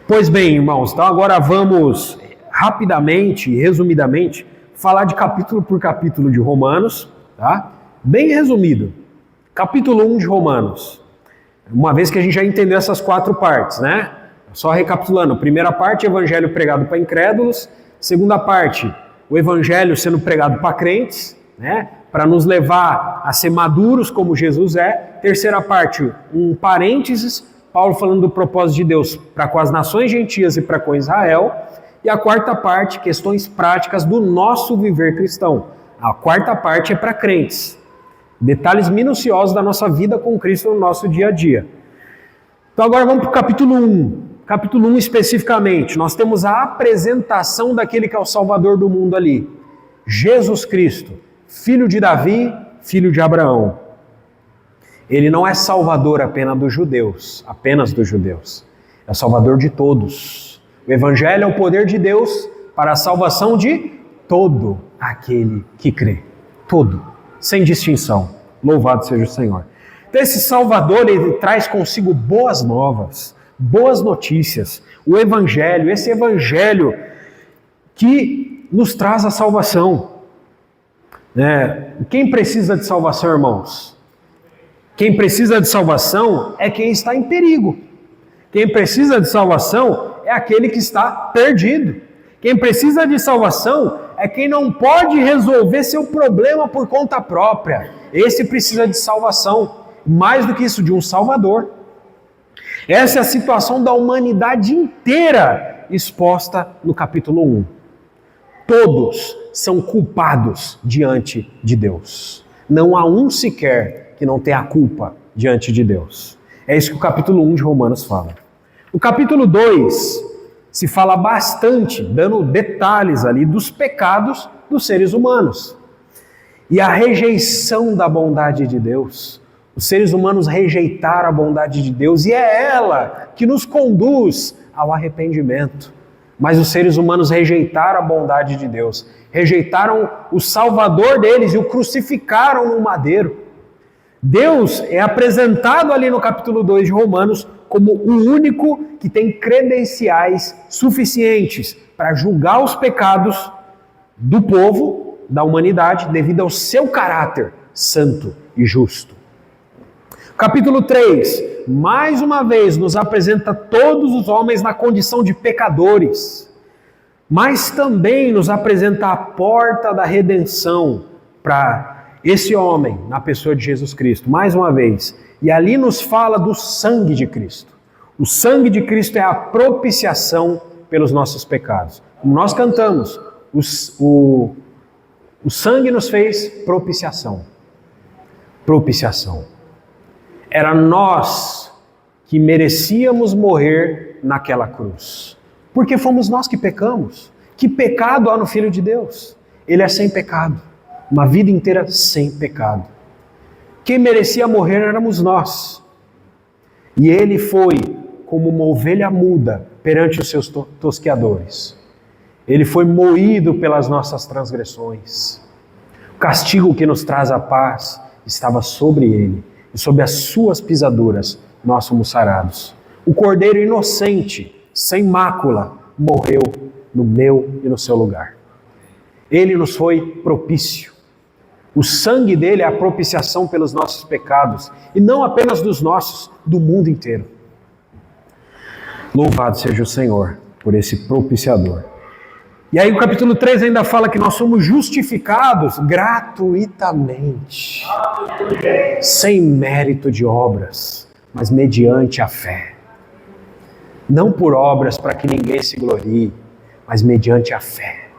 Pois bem, irmãos, então agora vamos rapidamente e resumidamente falar de capítulo por capítulo de Romanos, tá? Bem resumido. Capítulo 1 de Romanos. Uma vez que a gente já entendeu essas quatro partes, né? Só recapitulando. Primeira parte, evangelho pregado para incrédulos. Segunda parte, o evangelho sendo pregado para crentes, né? Para nos levar a ser maduros como Jesus é. Terceira parte, um parênteses, Paulo falando do propósito de Deus para com as nações gentias e para com Israel. E a quarta parte, questões práticas do nosso viver cristão. A quarta parte é para crentes. Detalhes minuciosos da nossa vida com Cristo no nosso dia a dia. Então agora vamos para o capítulo 1. Capítulo 1 especificamente, nós temos a apresentação daquele que é o Salvador do mundo ali. Jesus Cristo, filho de Davi, filho de Abraão. Ele não é Salvador apenas dos judeus. É Salvador de todos. O Evangelho é o poder de Deus para a salvação de todo aquele que crê. Todo. Sem distinção. Louvado seja o Senhor. Então esse Salvador, ele traz consigo boas novas, boas notícias. O Evangelho, esse Evangelho que nos traz a salvação. Quem precisa de salvação, irmãos? Quem precisa de salvação é quem está em perigo. Quem precisa de salvação é aquele que está perdido. Quem precisa de salvação é quem não pode resolver seu problema por conta própria. Esse precisa de salvação. Mais do que isso, de um Salvador. Essa é a situação da humanidade inteira exposta no capítulo 1. Todos são culpados diante de Deus. Não há um sequer que não tenha culpa diante de Deus. É isso que o capítulo 1 de Romanos fala. O capítulo 2 se fala bastante, dando detalhes ali dos pecados dos seres humanos. E a rejeição da bondade de Deus. Os seres humanos rejeitaram a bondade de Deus e é ela que nos conduz ao arrependimento. Mas os seres humanos rejeitaram a bondade de Deus. Rejeitaram o Salvador deles e o crucificaram no madeiro. Deus é apresentado ali no capítulo 2 de Romanos como o único que tem credenciais suficientes para julgar os pecados do povo, da humanidade, devido ao seu caráter santo e justo. Capítulo 3, mais uma vez, nos apresenta todos os homens na condição de pecadores, mas também nos apresenta a porta da redenção para esse homem, na pessoa de Jesus Cristo, mais uma vez. E ali nos fala do sangue de Cristo. O sangue de Cristo é a propiciação pelos nossos pecados. Como nós cantamos, o sangue nos fez propiciação. Propiciação. Era nós que merecíamos morrer naquela cruz. Porque fomos nós que pecamos. Que pecado há no Filho de Deus? Ele é sem pecado. Uma vida inteira sem pecado. Quem merecia morrer éramos nós. E ele foi como uma ovelha muda perante os seus tosqueadores. Ele foi moído pelas nossas transgressões. O castigo que nos traz a paz estava sobre ele, e sob as suas pisaduras nós fomos sarados. O Cordeiro inocente, sem mácula, morreu no meu e no seu lugar. Ele nos foi propício. O sangue dele é a propiciação pelos nossos pecados, e não apenas dos nossos, do mundo inteiro. Louvado seja o Senhor por esse propiciador. E aí o capítulo 3 ainda fala que nós somos justificados gratuitamente, sem mérito de obras, mas mediante a fé. Não por obras para que ninguém se glorie, mas mediante a fé.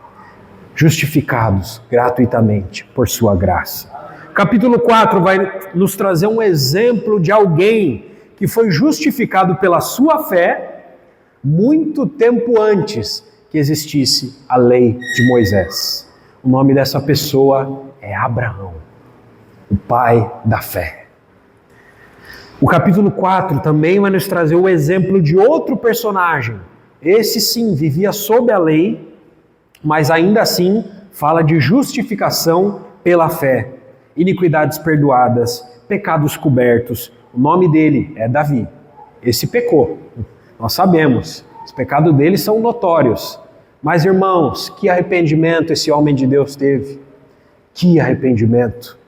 Justificados gratuitamente por sua graça. Capítulo 4 vai nos trazer um exemplo de alguém que foi justificado pela sua fé muito tempo antes que existisse a lei de Moisés. O nome dessa pessoa é Abraão, o pai da fé. O capítulo 4 também vai nos trazer o exemplo de outro personagem. Esse sim vivia sob a lei, mas ainda assim fala de justificação pela fé, iniquidades perdoadas, pecados cobertos. O nome dele é Davi. Esse pecou, nós sabemos, os pecados dele são notórios. Mas irmãos, que arrependimento esse homem de Deus teve. Que arrependimento.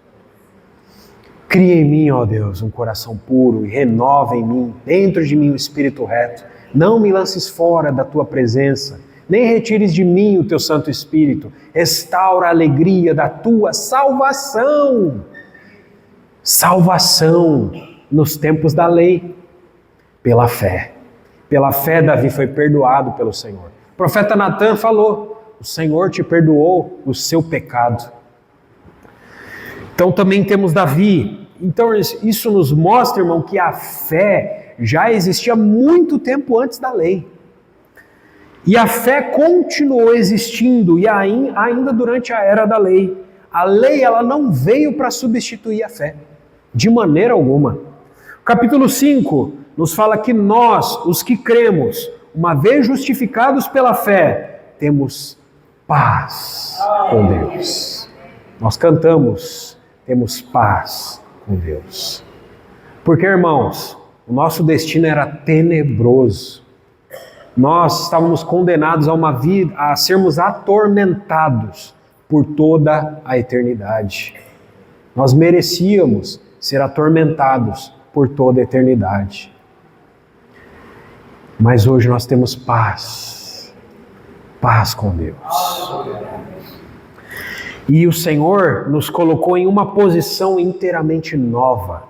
Cria em mim, ó Deus, um coração puro e renova em mim, dentro de mim, um espírito reto. Não me lances fora da tua presença, nem retires de mim o teu Santo Espírito. Restaura a alegria da tua salvação. Salvação nos tempos da lei, pela fé. Pela fé, Davi foi perdoado pelo Senhor. O profeta Natan falou: o Senhor te perdoou o seu pecado. Então também temos Davi. Então isso nos mostra, irmão, que a fé já existia muito tempo antes da lei. E a fé continuou existindo e ainda durante a era da lei. A lei ela não veio para substituir a fé, de maneira alguma. O capítulo 5 nos fala que nós, os que cremos, uma vez justificados pela fé, temos paz com Deus. Nós cantamos, temos paz com Deus. Porque, irmãos, o nosso destino era tenebroso. Nós estávamos condenados a uma vida, a sermos atormentados por toda a eternidade. Nós merecíamos ser atormentados por toda a eternidade. Mas hoje nós temos paz. Paz com Deus. E o Senhor nos colocou em uma posição inteiramente nova.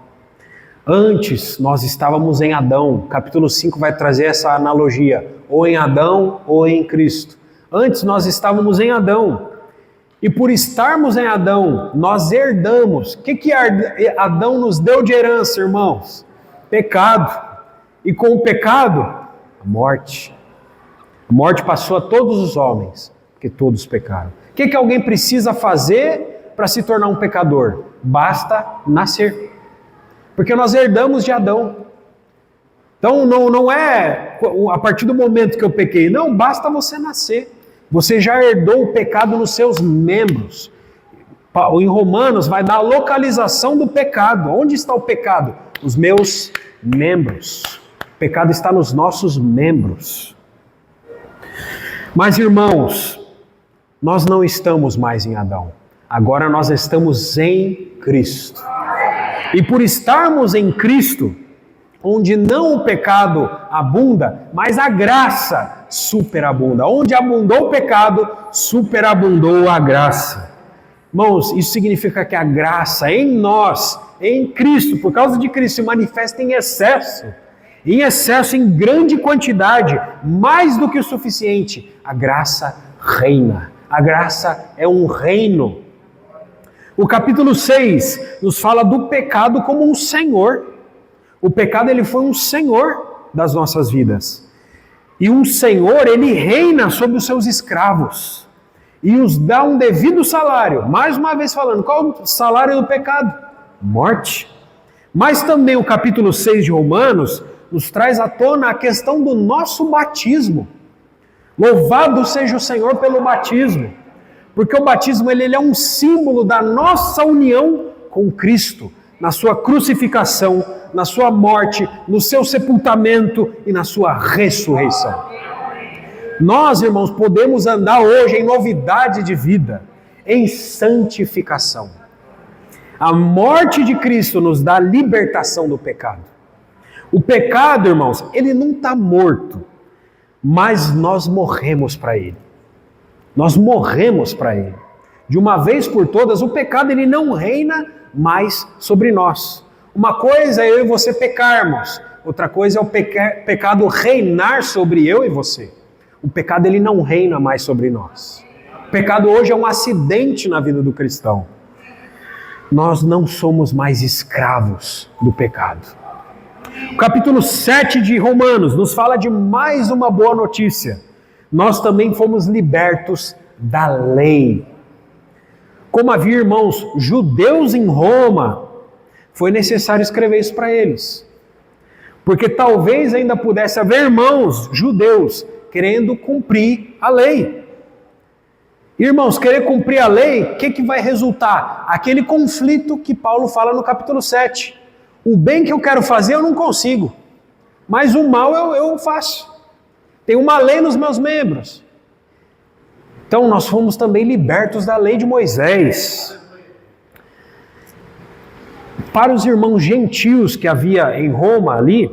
Antes nós estávamos em Adão. Capítulo 5 vai trazer essa analogia. Ou em Adão ou em Cristo. Antes nós estávamos em Adão. E por estarmos em Adão, nós herdamos. O que Adão nos deu de herança, irmãos? Pecado. E com o pecado, a morte. A morte passou a todos os homens, porque todos pecaram. O que alguém precisa fazer para se tornar um pecador? Basta nascer. Porque nós herdamos de Adão. Então não é a partir do momento que eu pequei, não, basta você nascer. Você já herdou o pecado nos seus membros. Em Romanos vai dar a localização do pecado. Onde está o pecado? Os meus membros. O pecado está nos nossos membros. Mas irmãos, nós não estamos mais em Adão. Agora nós estamos em Cristo. E por estarmos em Cristo, onde não o pecado abunda, mas a graça superabunda. Onde abundou o pecado, superabundou a graça. Irmãos, isso significa que a graça em nós, em Cristo, por causa de Cristo, se manifesta em excesso. em excesso, em grande quantidade, mais do que o suficiente. A graça reina. A graça é um reino. O capítulo 6 nos fala do pecado como um senhor. O pecado, ele foi um senhor das nossas vidas. E um senhor, ele reina sobre os seus escravos e os dá um devido salário. Mais uma vez falando, qual é o salário do pecado? Morte. Mas também o capítulo 6 de Romanos nos traz à tona a questão do nosso batismo. Louvado seja o Senhor pelo batismo, porque o batismo ele é um símbolo da nossa união com Cristo, na sua crucificação, na sua morte, no seu sepultamento e na sua ressurreição. Nós, irmãos, podemos andar hoje em novidade de vida, em santificação. A morte de Cristo nos dá a libertação do pecado. O pecado, irmãos, ele não está morto, mas nós morremos para ele. Nós morremos para ele. De uma vez por todas, o pecado ele não reina mais sobre nós. Uma coisa é eu e você pecarmos, outra coisa é o pecado reinar sobre eu e você. O pecado ele não reina mais sobre nós. O pecado hoje é um acidente na vida do cristão. Nós não somos mais escravos do pecado. O capítulo 7 de Romanos nos fala de mais uma boa notícia. Nós também fomos libertos da lei. Como havia irmãos judeus em Roma, foi necessário escrever isso para eles. Porque talvez ainda pudesse haver irmãos judeus querendo cumprir a lei. Irmãos, querer cumprir a lei, o que vai resultar? Aquele conflito que Paulo fala no capítulo 7. O bem que eu quero fazer eu não consigo, mas o mal eu faço. Tem uma lei nos meus membros. Então nós fomos também libertos da lei de Moisés. Para os irmãos gentios que havia em Roma ali,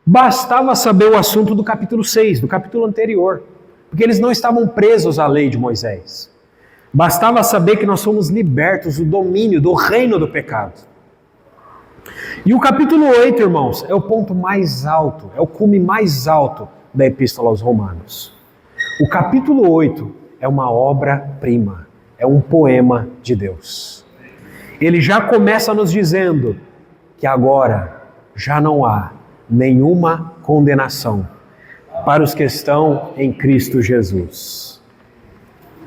bastava saber o assunto do capítulo 6, do capítulo anterior, porque eles não estavam presos à lei de Moisés. Bastava saber que nós fomos libertos do domínio, do reino do pecado. E o capítulo 8, irmãos, é o ponto mais alto, é o cume mais alto da Epístola aos Romanos. O capítulo 8 é uma obra-prima, é um poema de Deus. Ele já começa nos dizendo que agora já não há nenhuma condenação para os que estão em Cristo Jesus.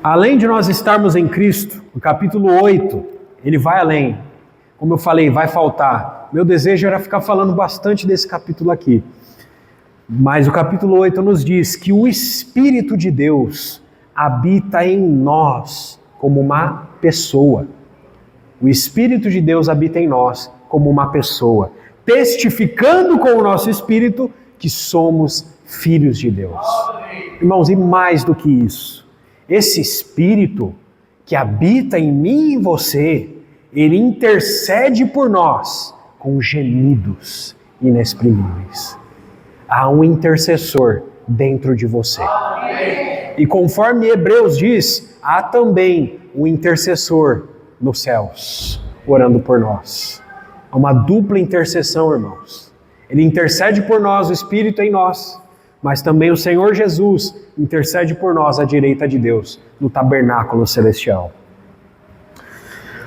Além de nós estarmos em Cristo, o capítulo 8, ele vai além. Como eu falei, vai faltar. Meu desejo era ficar falando bastante desse capítulo aqui. Mas o capítulo 8 nos diz que o Espírito de Deus habita em nós como uma pessoa. O Espírito de Deus habita em nós como uma pessoa, testificando com o nosso espírito que somos filhos de Deus. Irmãos, e mais do que isso, esse Espírito que habita em mim e em você, ele intercede por nós com gemidos inexprimíveis. Há um intercessor dentro de você. E conforme Hebreus diz, há também um intercessor nos céus, orando por nós. Há uma dupla intercessão, irmãos. Ele intercede por nós, o Espírito em nós, mas também o Senhor Jesus intercede por nós à direita de Deus, no tabernáculo celestial.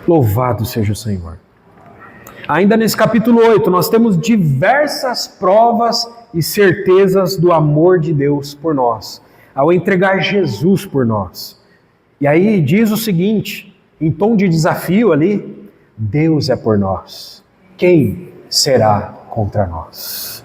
Louvado seja o Senhor. Ainda nesse capítulo 8, nós temos diversas provas e certezas do amor de Deus por nós, ao entregar Jesus por nós. E aí diz o seguinte, em tom de desafio ali, Deus é por nós. Quem será contra nós?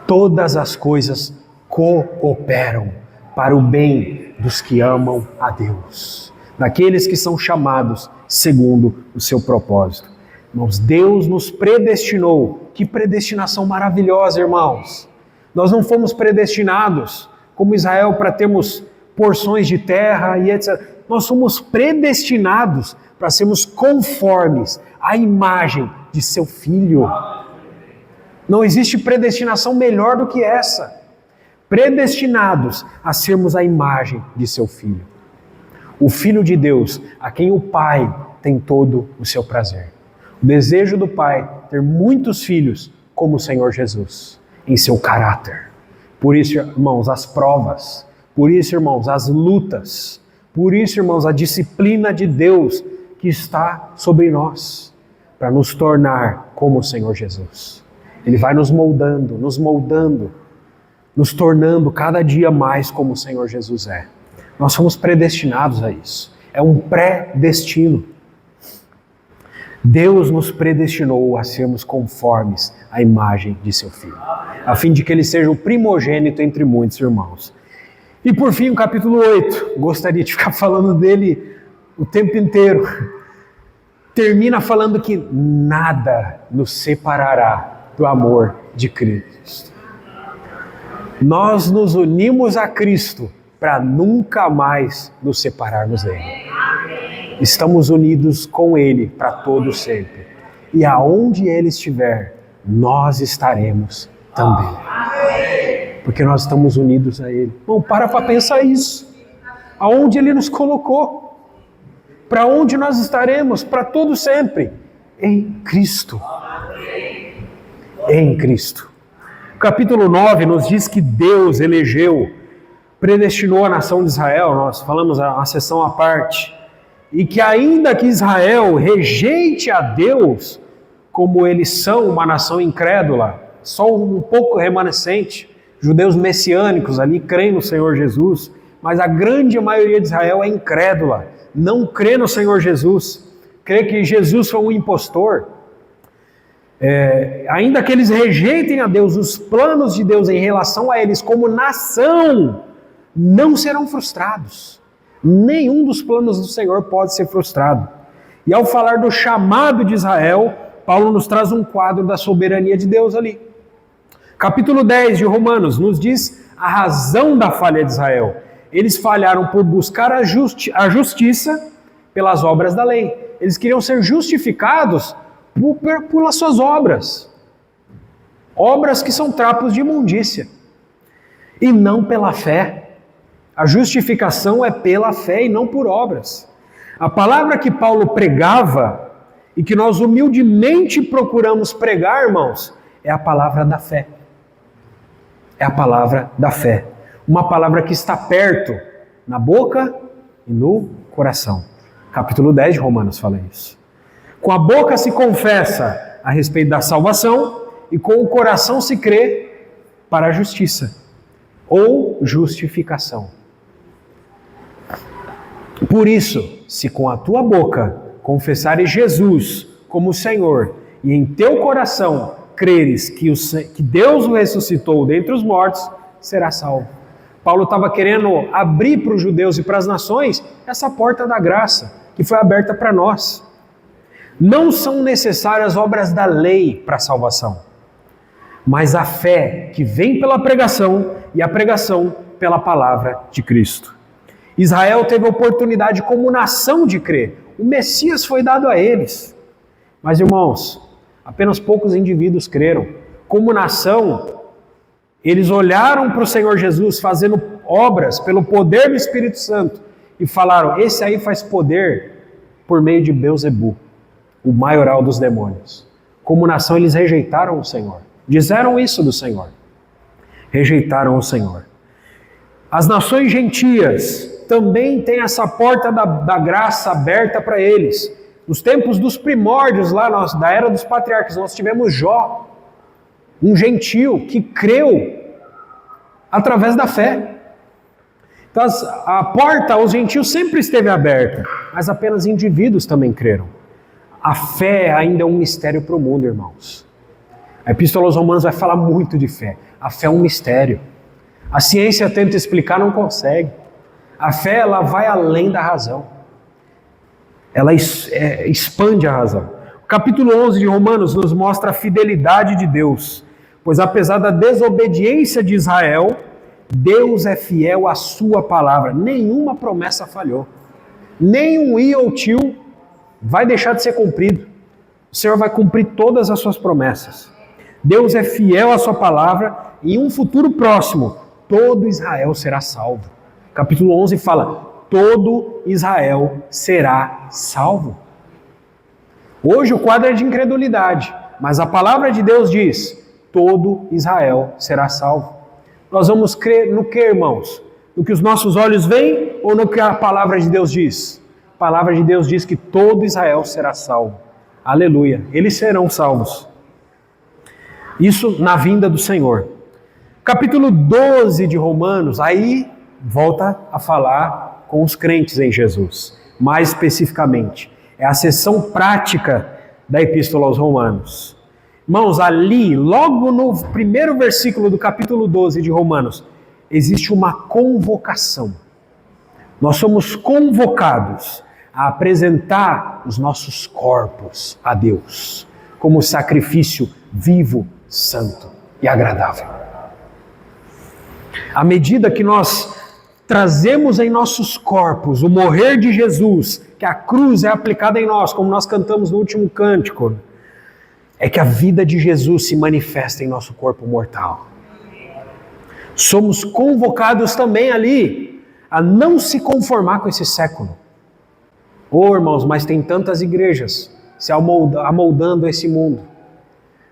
Todas as coisas cooperam para o bem dos que amam a Deus, daqueles que são chamados segundo o seu propósito. Irmãos, Deus nos predestinou. Que predestinação maravilhosa, irmãos. Nós não fomos predestinados, como Israel, para termos porções de terra e etc. Nós somos predestinados para sermos conformes à imagem de seu Filho. Não existe predestinação melhor do que essa. Predestinados a sermos a imagem de seu Filho. O Filho de Deus, a quem o Pai tem todo o seu prazer. O desejo do Pai ter muitos filhos como o Senhor Jesus, em seu caráter. Por isso, irmãos, as provas, por isso, irmãos, as lutas, por isso, irmãos, a disciplina de Deus que está sobre nós, para nos tornar como o Senhor Jesus. Ele vai nos moldando, nos tornando cada dia mais como o Senhor Jesus é. Nós somos predestinados a isso. É um pré-destino. Deus nos predestinou a sermos conformes à imagem de seu Filho, a fim de que ele seja o primogênito entre muitos irmãos. E por fim, o capítulo 8, gostaria de ficar falando dele o tempo inteiro. Termina falando que nada nos separará do amor de Cristo. Nós nos unimos a Cristo para nunca mais nos separarmos dele. Estamos unidos com Ele para todo sempre. E aonde Ele estiver, nós estaremos também. Porque nós estamos unidos a Ele. Bom, para pensar isso. Aonde Ele nos colocou. Para onde nós estaremos? Para todo sempre. Em Cristo. Em Cristo. O capítulo 9 nos diz que Deus elegeu, predestinou a nação de Israel. Nós falamos a sessão à parte. E que ainda que Israel rejeite a Deus, como eles são uma nação incrédula, só um pouco remanescente, judeus messiânicos ali creem no Senhor Jesus, mas a grande maioria de Israel é incrédula, não crê no Senhor Jesus, crê que Jesus foi um impostor. Ainda que eles rejeitem a Deus, os planos de Deus em relação a eles como nação não serão frustrados. Nenhum dos planos do Senhor pode ser frustrado. E ao falar do chamado de Israel, Paulo nos traz um quadro da soberania de Deus ali. Capítulo 10 de Romanos nos diz a razão da falha de Israel. Eles falharam por buscar a justiça pelas obras da lei. Eles queriam ser justificados pelas suas obras. Obras que são trapos de imundícia. E não pela fé. A justificação é pela fé e não por obras. A palavra que Paulo pregava e que nós humildemente procuramos pregar, irmãos, é a palavra da fé. É a palavra da fé. Uma palavra que está perto, na boca e no coração. Capítulo 10 de Romanos fala isso. Com a boca se confessa a respeito da salvação e com o coração se crê para a justiça ou justificação. Por isso, se com a tua boca confessares Jesus como Senhor e em teu coração creres que Deus o ressuscitou dentre os mortos, serás salvo. Paulo estava querendo abrir para os judeus e para as nações essa porta da graça que foi aberta para nós. Não são necessárias obras da lei para a salvação, mas a fé que vem pela pregação e a pregação pela palavra de Cristo. Israel teve a oportunidade como nação de crer. O Messias foi dado a eles. Mas, irmãos, apenas poucos indivíduos creram. Como nação, eles olharam para o Senhor Jesus fazendo obras pelo poder do Espírito Santo e falaram, esse aí faz poder por meio de Belzebu, o maioral dos demônios. Como nação, eles rejeitaram o Senhor. Disseram isso do Senhor. Rejeitaram o Senhor. As nações gentias também têm essa porta da graça aberta para eles. Nos tempos dos primórdios, lá da era dos patriarcas, nós tivemos Jó, um gentio que creu através da fé. Então a porta aos gentios sempre esteve aberta, mas apenas indivíduos também creram. A fé ainda é um mistério para o mundo, irmãos. A Epístola aos Romanos vai falar muito de fé. A fé é um mistério. A ciência tenta explicar, não consegue. A fé, ela vai além da razão. Ela expande a razão. O capítulo 11 de Romanos nos mostra a fidelidade de Deus. Pois apesar da desobediência de Israel, Deus é fiel à sua palavra. Nenhuma promessa falhou. Nenhum i ou tio vai deixar de ser cumprido. O Senhor vai cumprir todas as suas promessas. Deus é fiel à sua palavra e em um futuro próximo, todo Israel será salvo. Capítulo 11 fala, todo Israel será salvo. Hoje o quadro é de incredulidade, mas a palavra de Deus diz, todo Israel será salvo. Nós vamos crer no que, irmãos? No que os nossos olhos veem ou no que a palavra de Deus diz? A palavra de Deus diz que todo Israel será salvo. Aleluia. Eles serão salvos. Isso na vinda do Senhor. Capítulo 12 de Romanos, aí volta a falar com os crentes em Jesus. Mais especificamente, é a seção prática da Epístola aos Romanos. Irmãos, ali, logo no primeiro versículo do capítulo 12 de Romanos, existe uma convocação. Nós somos convocados a apresentar os nossos corpos a Deus como sacrifício vivo, santo e agradável. À medida que nós trazemos em nossos corpos o morrer de Jesus, que a cruz é aplicada em nós, como nós cantamos no último cântico, é que a vida de Jesus se manifesta em nosso corpo mortal. Somos convocados também ali a não se conformar com esse século. Irmãos, mas tem tantas igrejas se amoldando esse mundo,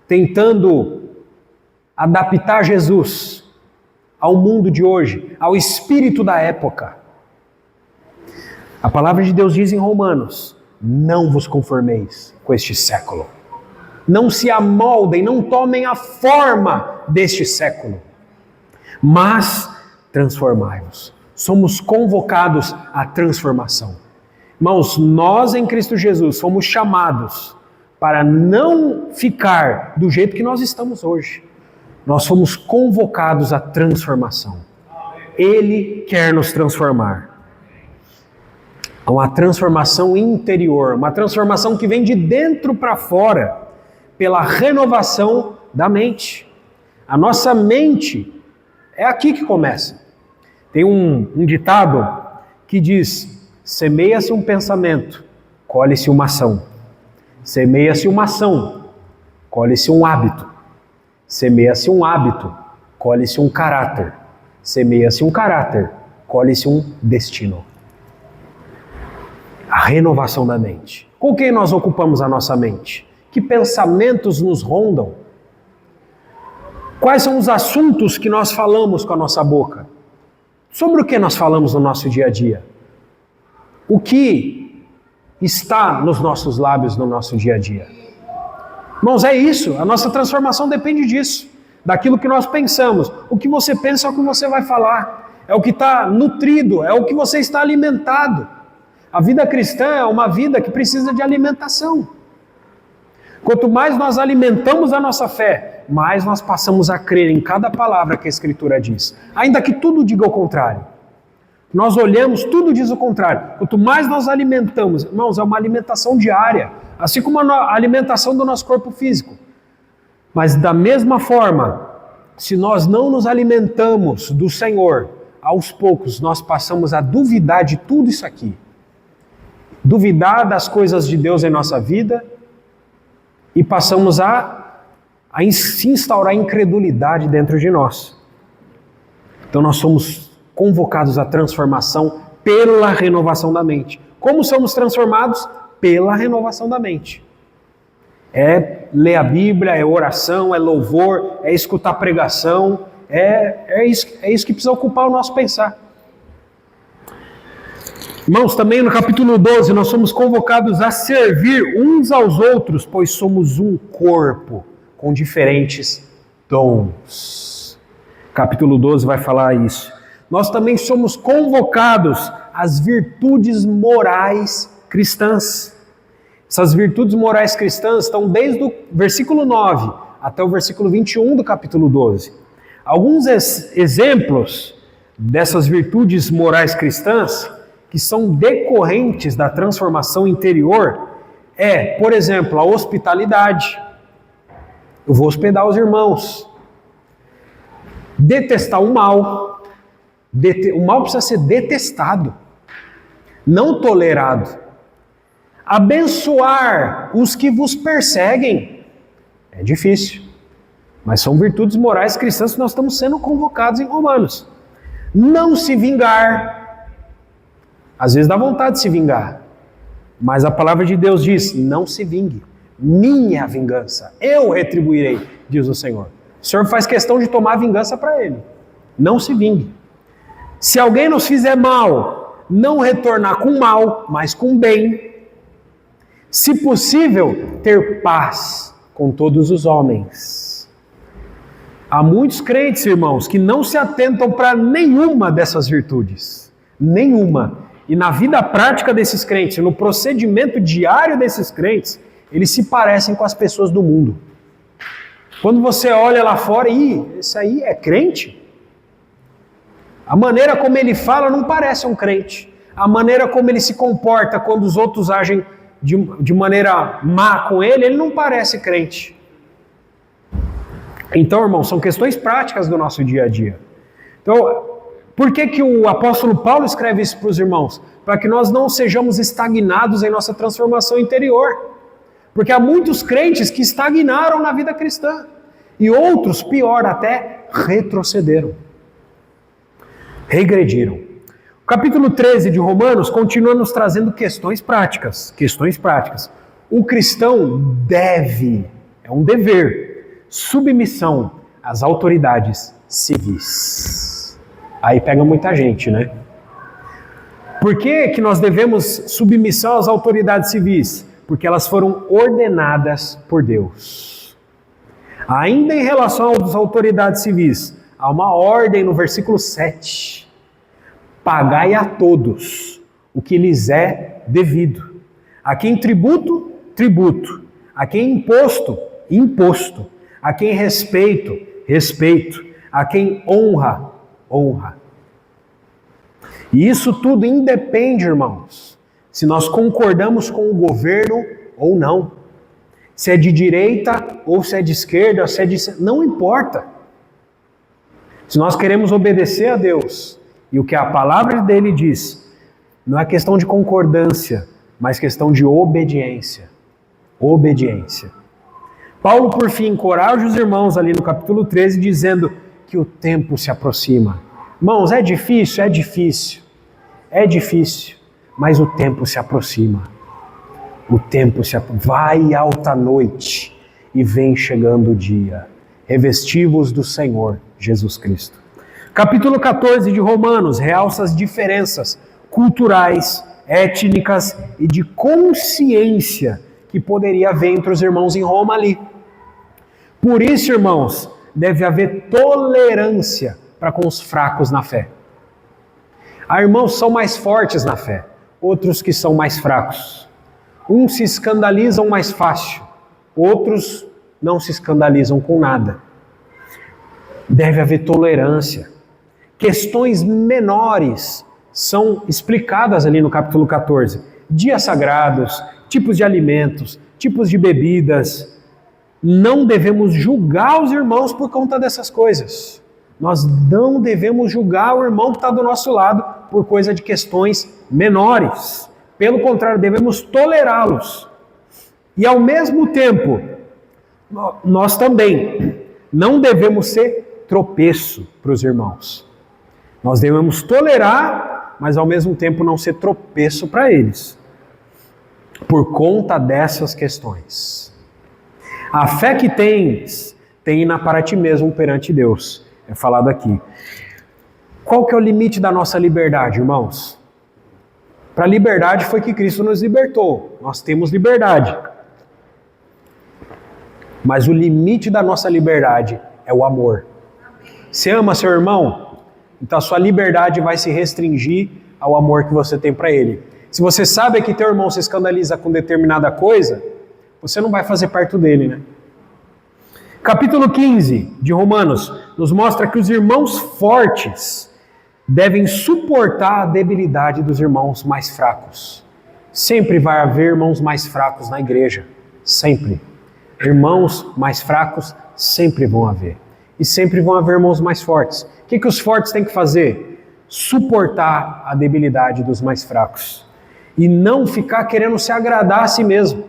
tentando adaptar Jesus ao mundo de hoje, ao espírito da época. A palavra de Deus diz em Romanos: não vos conformeis com este século. Não se amoldem, não tomem a forma deste século, mas transformai-vos. Somos convocados à transformação. Irmãos, nós em Cristo Jesus fomos chamados para não ficar do jeito que nós estamos hoje. Nós fomos convocados à transformação. Ele quer nos transformar. Uma transformação interior, uma transformação que vem de dentro para fora, pela renovação da mente. A nossa mente é aqui que começa. Tem um ditado que diz: semeia-se um pensamento, colhe-se uma ação. Semeia-se uma ação, colhe-se um hábito. Semeia-se um hábito, colhe-se um caráter. Semeia-se um caráter, colhe-se um destino. A renovação da mente. Com quem nós ocupamos a nossa mente? Que pensamentos nos rondam? Quais são os assuntos que nós falamos com a nossa boca? Sobre o que nós falamos no nosso dia a dia? O que está nos nossos lábios no nosso dia a dia? Irmãos, é isso. A nossa transformação depende disso. Daquilo que nós pensamos. O que você pensa é o que você vai falar. É o que está nutrido, é o que você está alimentado. A vida cristã é uma vida que precisa de alimentação. Quanto mais nós alimentamos a nossa fé, mais nós passamos a crer em cada palavra que a Escritura diz. Ainda que tudo diga o contrário. Nós olhamos, tudo diz o contrário. Quanto mais nós alimentamos, irmãos, é uma alimentação diária, assim como a alimentação do nosso corpo físico. Mas da mesma forma, se nós não nos alimentamos do Senhor, aos poucos nós passamos a duvidar de tudo isso aqui. Duvidar das coisas de Deus em nossa vida e passamos a se instaurar incredulidade dentro de nós. Então nós somos convocados à transformação pela renovação da mente. Como somos transformados? Pela renovação da mente. É ler a Bíblia, é oração, é louvor, é escutar pregação, é isso que precisa ocupar o nosso pensar. Irmãos, também no capítulo 12 nós somos convocados a servir uns aos outros, pois somos um corpo com diferentes dons. Capítulo 12 vai falar isso. Nós também somos convocados às virtudes morais cristãs. Essas virtudes morais cristãs estão desde o versículo 9 até o versículo 21 do capítulo 12. Alguns exemplos dessas virtudes morais cristãs que são decorrentes da transformação interior por exemplo, a hospitalidade. Eu vou hospedar os irmãos. Detestar o mal. O mal precisa ser detestado, não tolerado. Abençoar os que vos perseguem. É difícil, mas são virtudes morais cristãs que nós estamos sendo convocados em Romanos. Não se vingar. Às vezes dá vontade de se vingar, mas a palavra de Deus diz: não se vingue. Minha vingança, eu retribuirei, diz o Senhor. O Senhor faz questão de tomar vingança para ele. Não se vingue. Se alguém nos fizer mal, não retornar com mal, mas com bem. Se possível, ter paz com todos os homens. Há muitos crentes, irmãos, que não se atentam para nenhuma dessas virtudes. Nenhuma. E na vida prática desses crentes, no procedimento diário desses crentes, eles se parecem com as pessoas do mundo. Quando você olha lá fora, esse aí é crente? A maneira como ele fala não parece um crente. A maneira como ele se comporta quando os outros agem de maneira má com ele não parece crente. Então, irmãos, são questões práticas do nosso dia a dia. Então, por que o apóstolo Paulo escreve isso para os irmãos? Para que nós não sejamos estagnados em nossa transformação interior. Porque há muitos crentes que estagnaram na vida cristã. E outros, pior até, retrocederam. Regrediram. O capítulo 13 de Romanos continua nos trazendo questões práticas. Questões práticas. O cristão deve, é um dever, submissão às autoridades civis. Aí pega muita gente, né? Por que nós devemos submissão às autoridades civis? Porque elas foram ordenadas por Deus. Ainda em relação às autoridades civis, há uma ordem no versículo 7. Pagai a todos o que lhes é devido. A quem tributo, tributo. A quem imposto, imposto. A quem respeito, respeito. A quem honra, honra. E isso tudo independe, irmãos, se nós concordamos com o governo ou não. Se é de direita ou se é de esquerda, se é de... não importa. Se nós queremos obedecer a Deus e o que a palavra dele diz, não é questão de concordância, mas questão de obediência. Obediência. Paulo, por fim, encoraja os irmãos ali no capítulo 13, dizendo que o tempo se aproxima. Irmãos, é difícil? É difícil. É difícil, mas o tempo se aproxima. O tempo se aproxima. Vai alta noite e vem chegando o dia. Revesti-vos do Senhor Jesus Cristo. Capítulo 14 de Romanos realça as diferenças culturais, étnicas e de consciência que poderia haver entre os irmãos em Roma ali. Por isso, irmãos, deve haver tolerância para com os fracos na fé. Há irmãos que são mais fortes na fé, outros que são mais fracos. Uns se escandalizam mais fácil, outros não se escandalizam com nada. Deve haver tolerância. Questões menores são explicadas ali no capítulo 14. Dias sagrados, tipos de alimentos, tipos de bebidas. Não devemos julgar os irmãos por conta dessas coisas. Nós não devemos julgar o irmão que está do nosso lado por coisa de questões menores. Pelo contrário, devemos tolerá-los. E ao mesmo tempo, nós também não devemos ser tropeço para os irmãos. Nós devemos tolerar, mas ao mesmo tempo não ser tropeço para eles. Por conta dessas questões. A fé que tens, tem-na para ti mesmo perante Deus. É falado aqui. Qual que é o limite da nossa liberdade, irmãos? Para a liberdade foi que Cristo nos libertou. Nós temos liberdade. Mas o limite da nossa liberdade é o amor. Você ama seu irmão? Então a sua liberdade vai se restringir ao amor que você tem para ele. Se você sabe que teu irmão se escandaliza com determinada coisa, você não vai fazer perto dele, né? Capítulo 15 de Romanos nos mostra que os irmãos fortes devem suportar a debilidade dos irmãos mais fracos. Sempre vai haver irmãos mais fracos na igreja. Sempre. Irmãos mais fracos sempre vão haver. E sempre vão haver irmãos mais fortes. O que os fortes têm que fazer? Suportar a debilidade dos mais fracos. E não ficar querendo se agradar a si mesmo.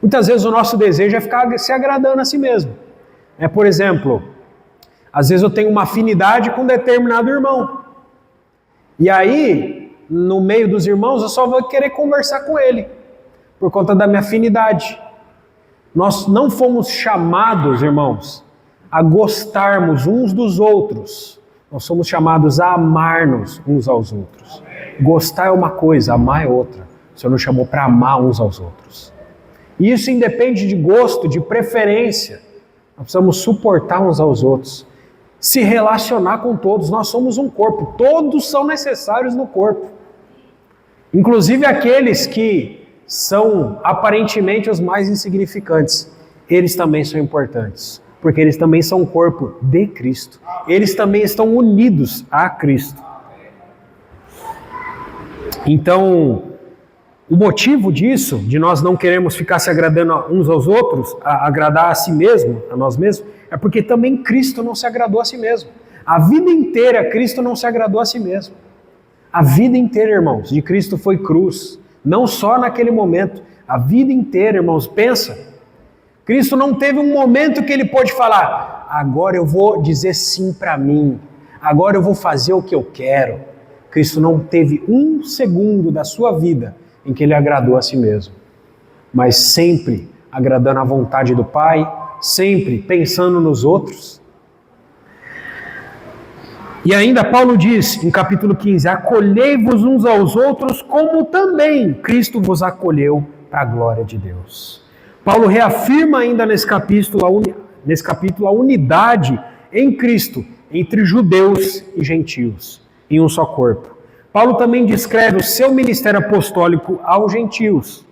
Muitas vezes o nosso desejo é ficar se agradando a si mesmo. Por exemplo, às vezes eu tenho uma afinidade com um determinado irmão. E aí, no meio dos irmãos, eu só vou querer conversar com ele, por conta da minha afinidade. Nós não fomos chamados, irmãos, a gostarmos uns dos outros. Nós somos chamados a amar-nos uns aos outros. Gostar é uma coisa, amar é outra. O Senhor nos chamou para amar uns aos outros. E isso independe de gosto, de preferência. Nós precisamos suportar uns aos outros. Se relacionar com todos. Nós somos um corpo. Todos são necessários no corpo. Inclusive aqueles que são aparentemente os mais insignificantes. Eles também são importantes. Porque eles também são o corpo de Cristo. Eles também estão unidos a Cristo. Então, o motivo disso, de nós não queremos ficar se agradando uns aos outros, agradar a si mesmo, a nós mesmos, é porque também Cristo não se agradou a si mesmo. A vida inteira Cristo não se agradou a si mesmo. A vida inteira, irmãos, de Cristo foi cruz. Não só naquele momento. A vida inteira, irmãos, pensa. Cristo não teve um momento que ele pôde falar, agora eu vou dizer sim para mim. Agora eu vou fazer o que eu quero. Cristo não teve um segundo da sua vida em que ele agradou a si mesmo, mas sempre agradando a vontade do Pai, sempre pensando nos outros. E ainda Paulo diz, em capítulo 15, acolhei-vos uns aos outros como também Cristo vos acolheu para a glória de Deus. Paulo reafirma ainda nesse capítulo a unidade em Cristo, entre judeus e gentios, em um só corpo. Paulo também descreve o seu ministério apostólico aos gentios.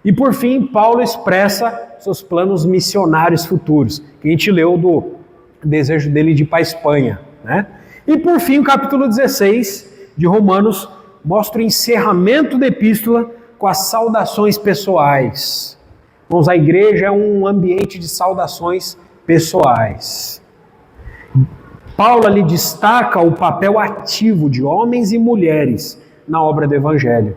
E por fim, Paulo expressa seus planos missionários futuros, que a gente leu do desejo dele de ir para a Espanha, né? E por fim, o capítulo 16 de Romanos mostra o encerramento da epístola com as saudações pessoais. Irmãos, a igreja é um ambiente de saudações pessoais. Paulo ali destaca o papel ativo de homens e mulheres na obra do Evangelho.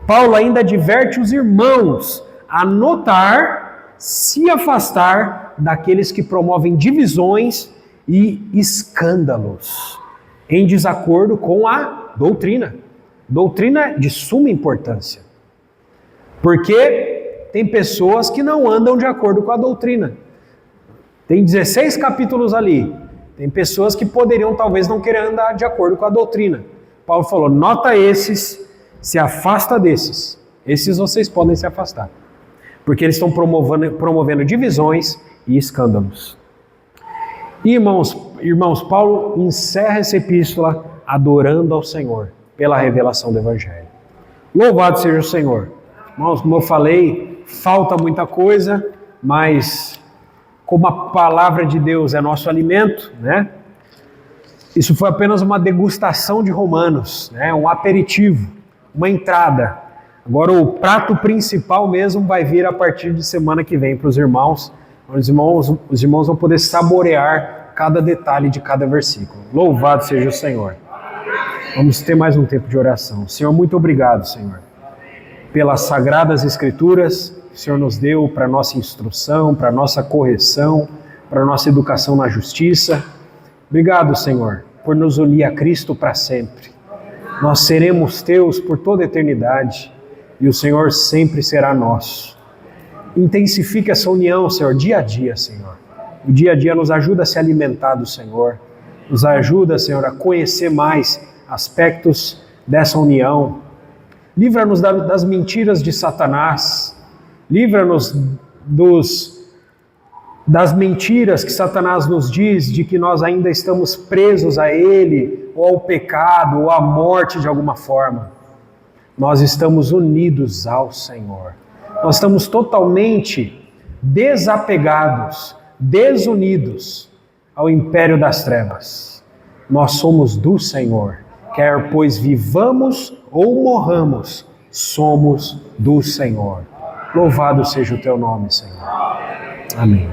Paulo ainda adverte os irmãos a notar, se afastar daqueles que promovem divisões e escândalos em desacordo com a doutrina. Doutrina de suma importância. Porque tem pessoas que não andam de acordo com a doutrina. Tem 16 capítulos ali. Tem pessoas que poderiam talvez não querer andar de acordo com a doutrina. Paulo falou, nota esses, se afasta desses. Esses vocês podem se afastar. Porque eles estão promovendo divisões e escândalos. E irmãos, Paulo encerra essa epístola adorando ao Senhor pela revelação do Evangelho. Louvado seja o Senhor. Irmãos, como eu falei, falta muita coisa, mas como a palavra de Deus é nosso alimento, né? Isso foi apenas uma degustação de Romanos, né? Um aperitivo, uma entrada. Agora o prato principal mesmo vai vir a partir de semana que vem para os irmãos. Os irmãos vão poder saborear cada detalhe de cada versículo. Louvado seja o Senhor. Vamos ter mais um tempo de oração. Senhor, muito obrigado, Senhor, pelas sagradas escrituras que o Senhor nos deu para nossa instrução, para nossa correção, para nossa educação na justiça. Obrigado, Senhor, por nos unir a Cristo para sempre. Nós seremos teus por toda a eternidade e o Senhor sempre será nosso. Intensifique essa união, Senhor, dia a dia, Senhor. O dia a dia nos ajuda a se alimentar do Senhor. Nos ajuda, Senhor, a conhecer mais aspectos dessa união. Livra-nos das mentiras de Satanás. Livra-nos das mentiras que Satanás nos diz, de que nós ainda estamos presos a ele, ou ao pecado, ou à morte de alguma forma. Nós estamos unidos ao Senhor. Nós estamos totalmente desapegados, desunidos ao império das trevas. Nós somos do Senhor. Quer pois vivamos ou morramos, somos do Senhor. Louvado seja o teu nome, Senhor. Amém.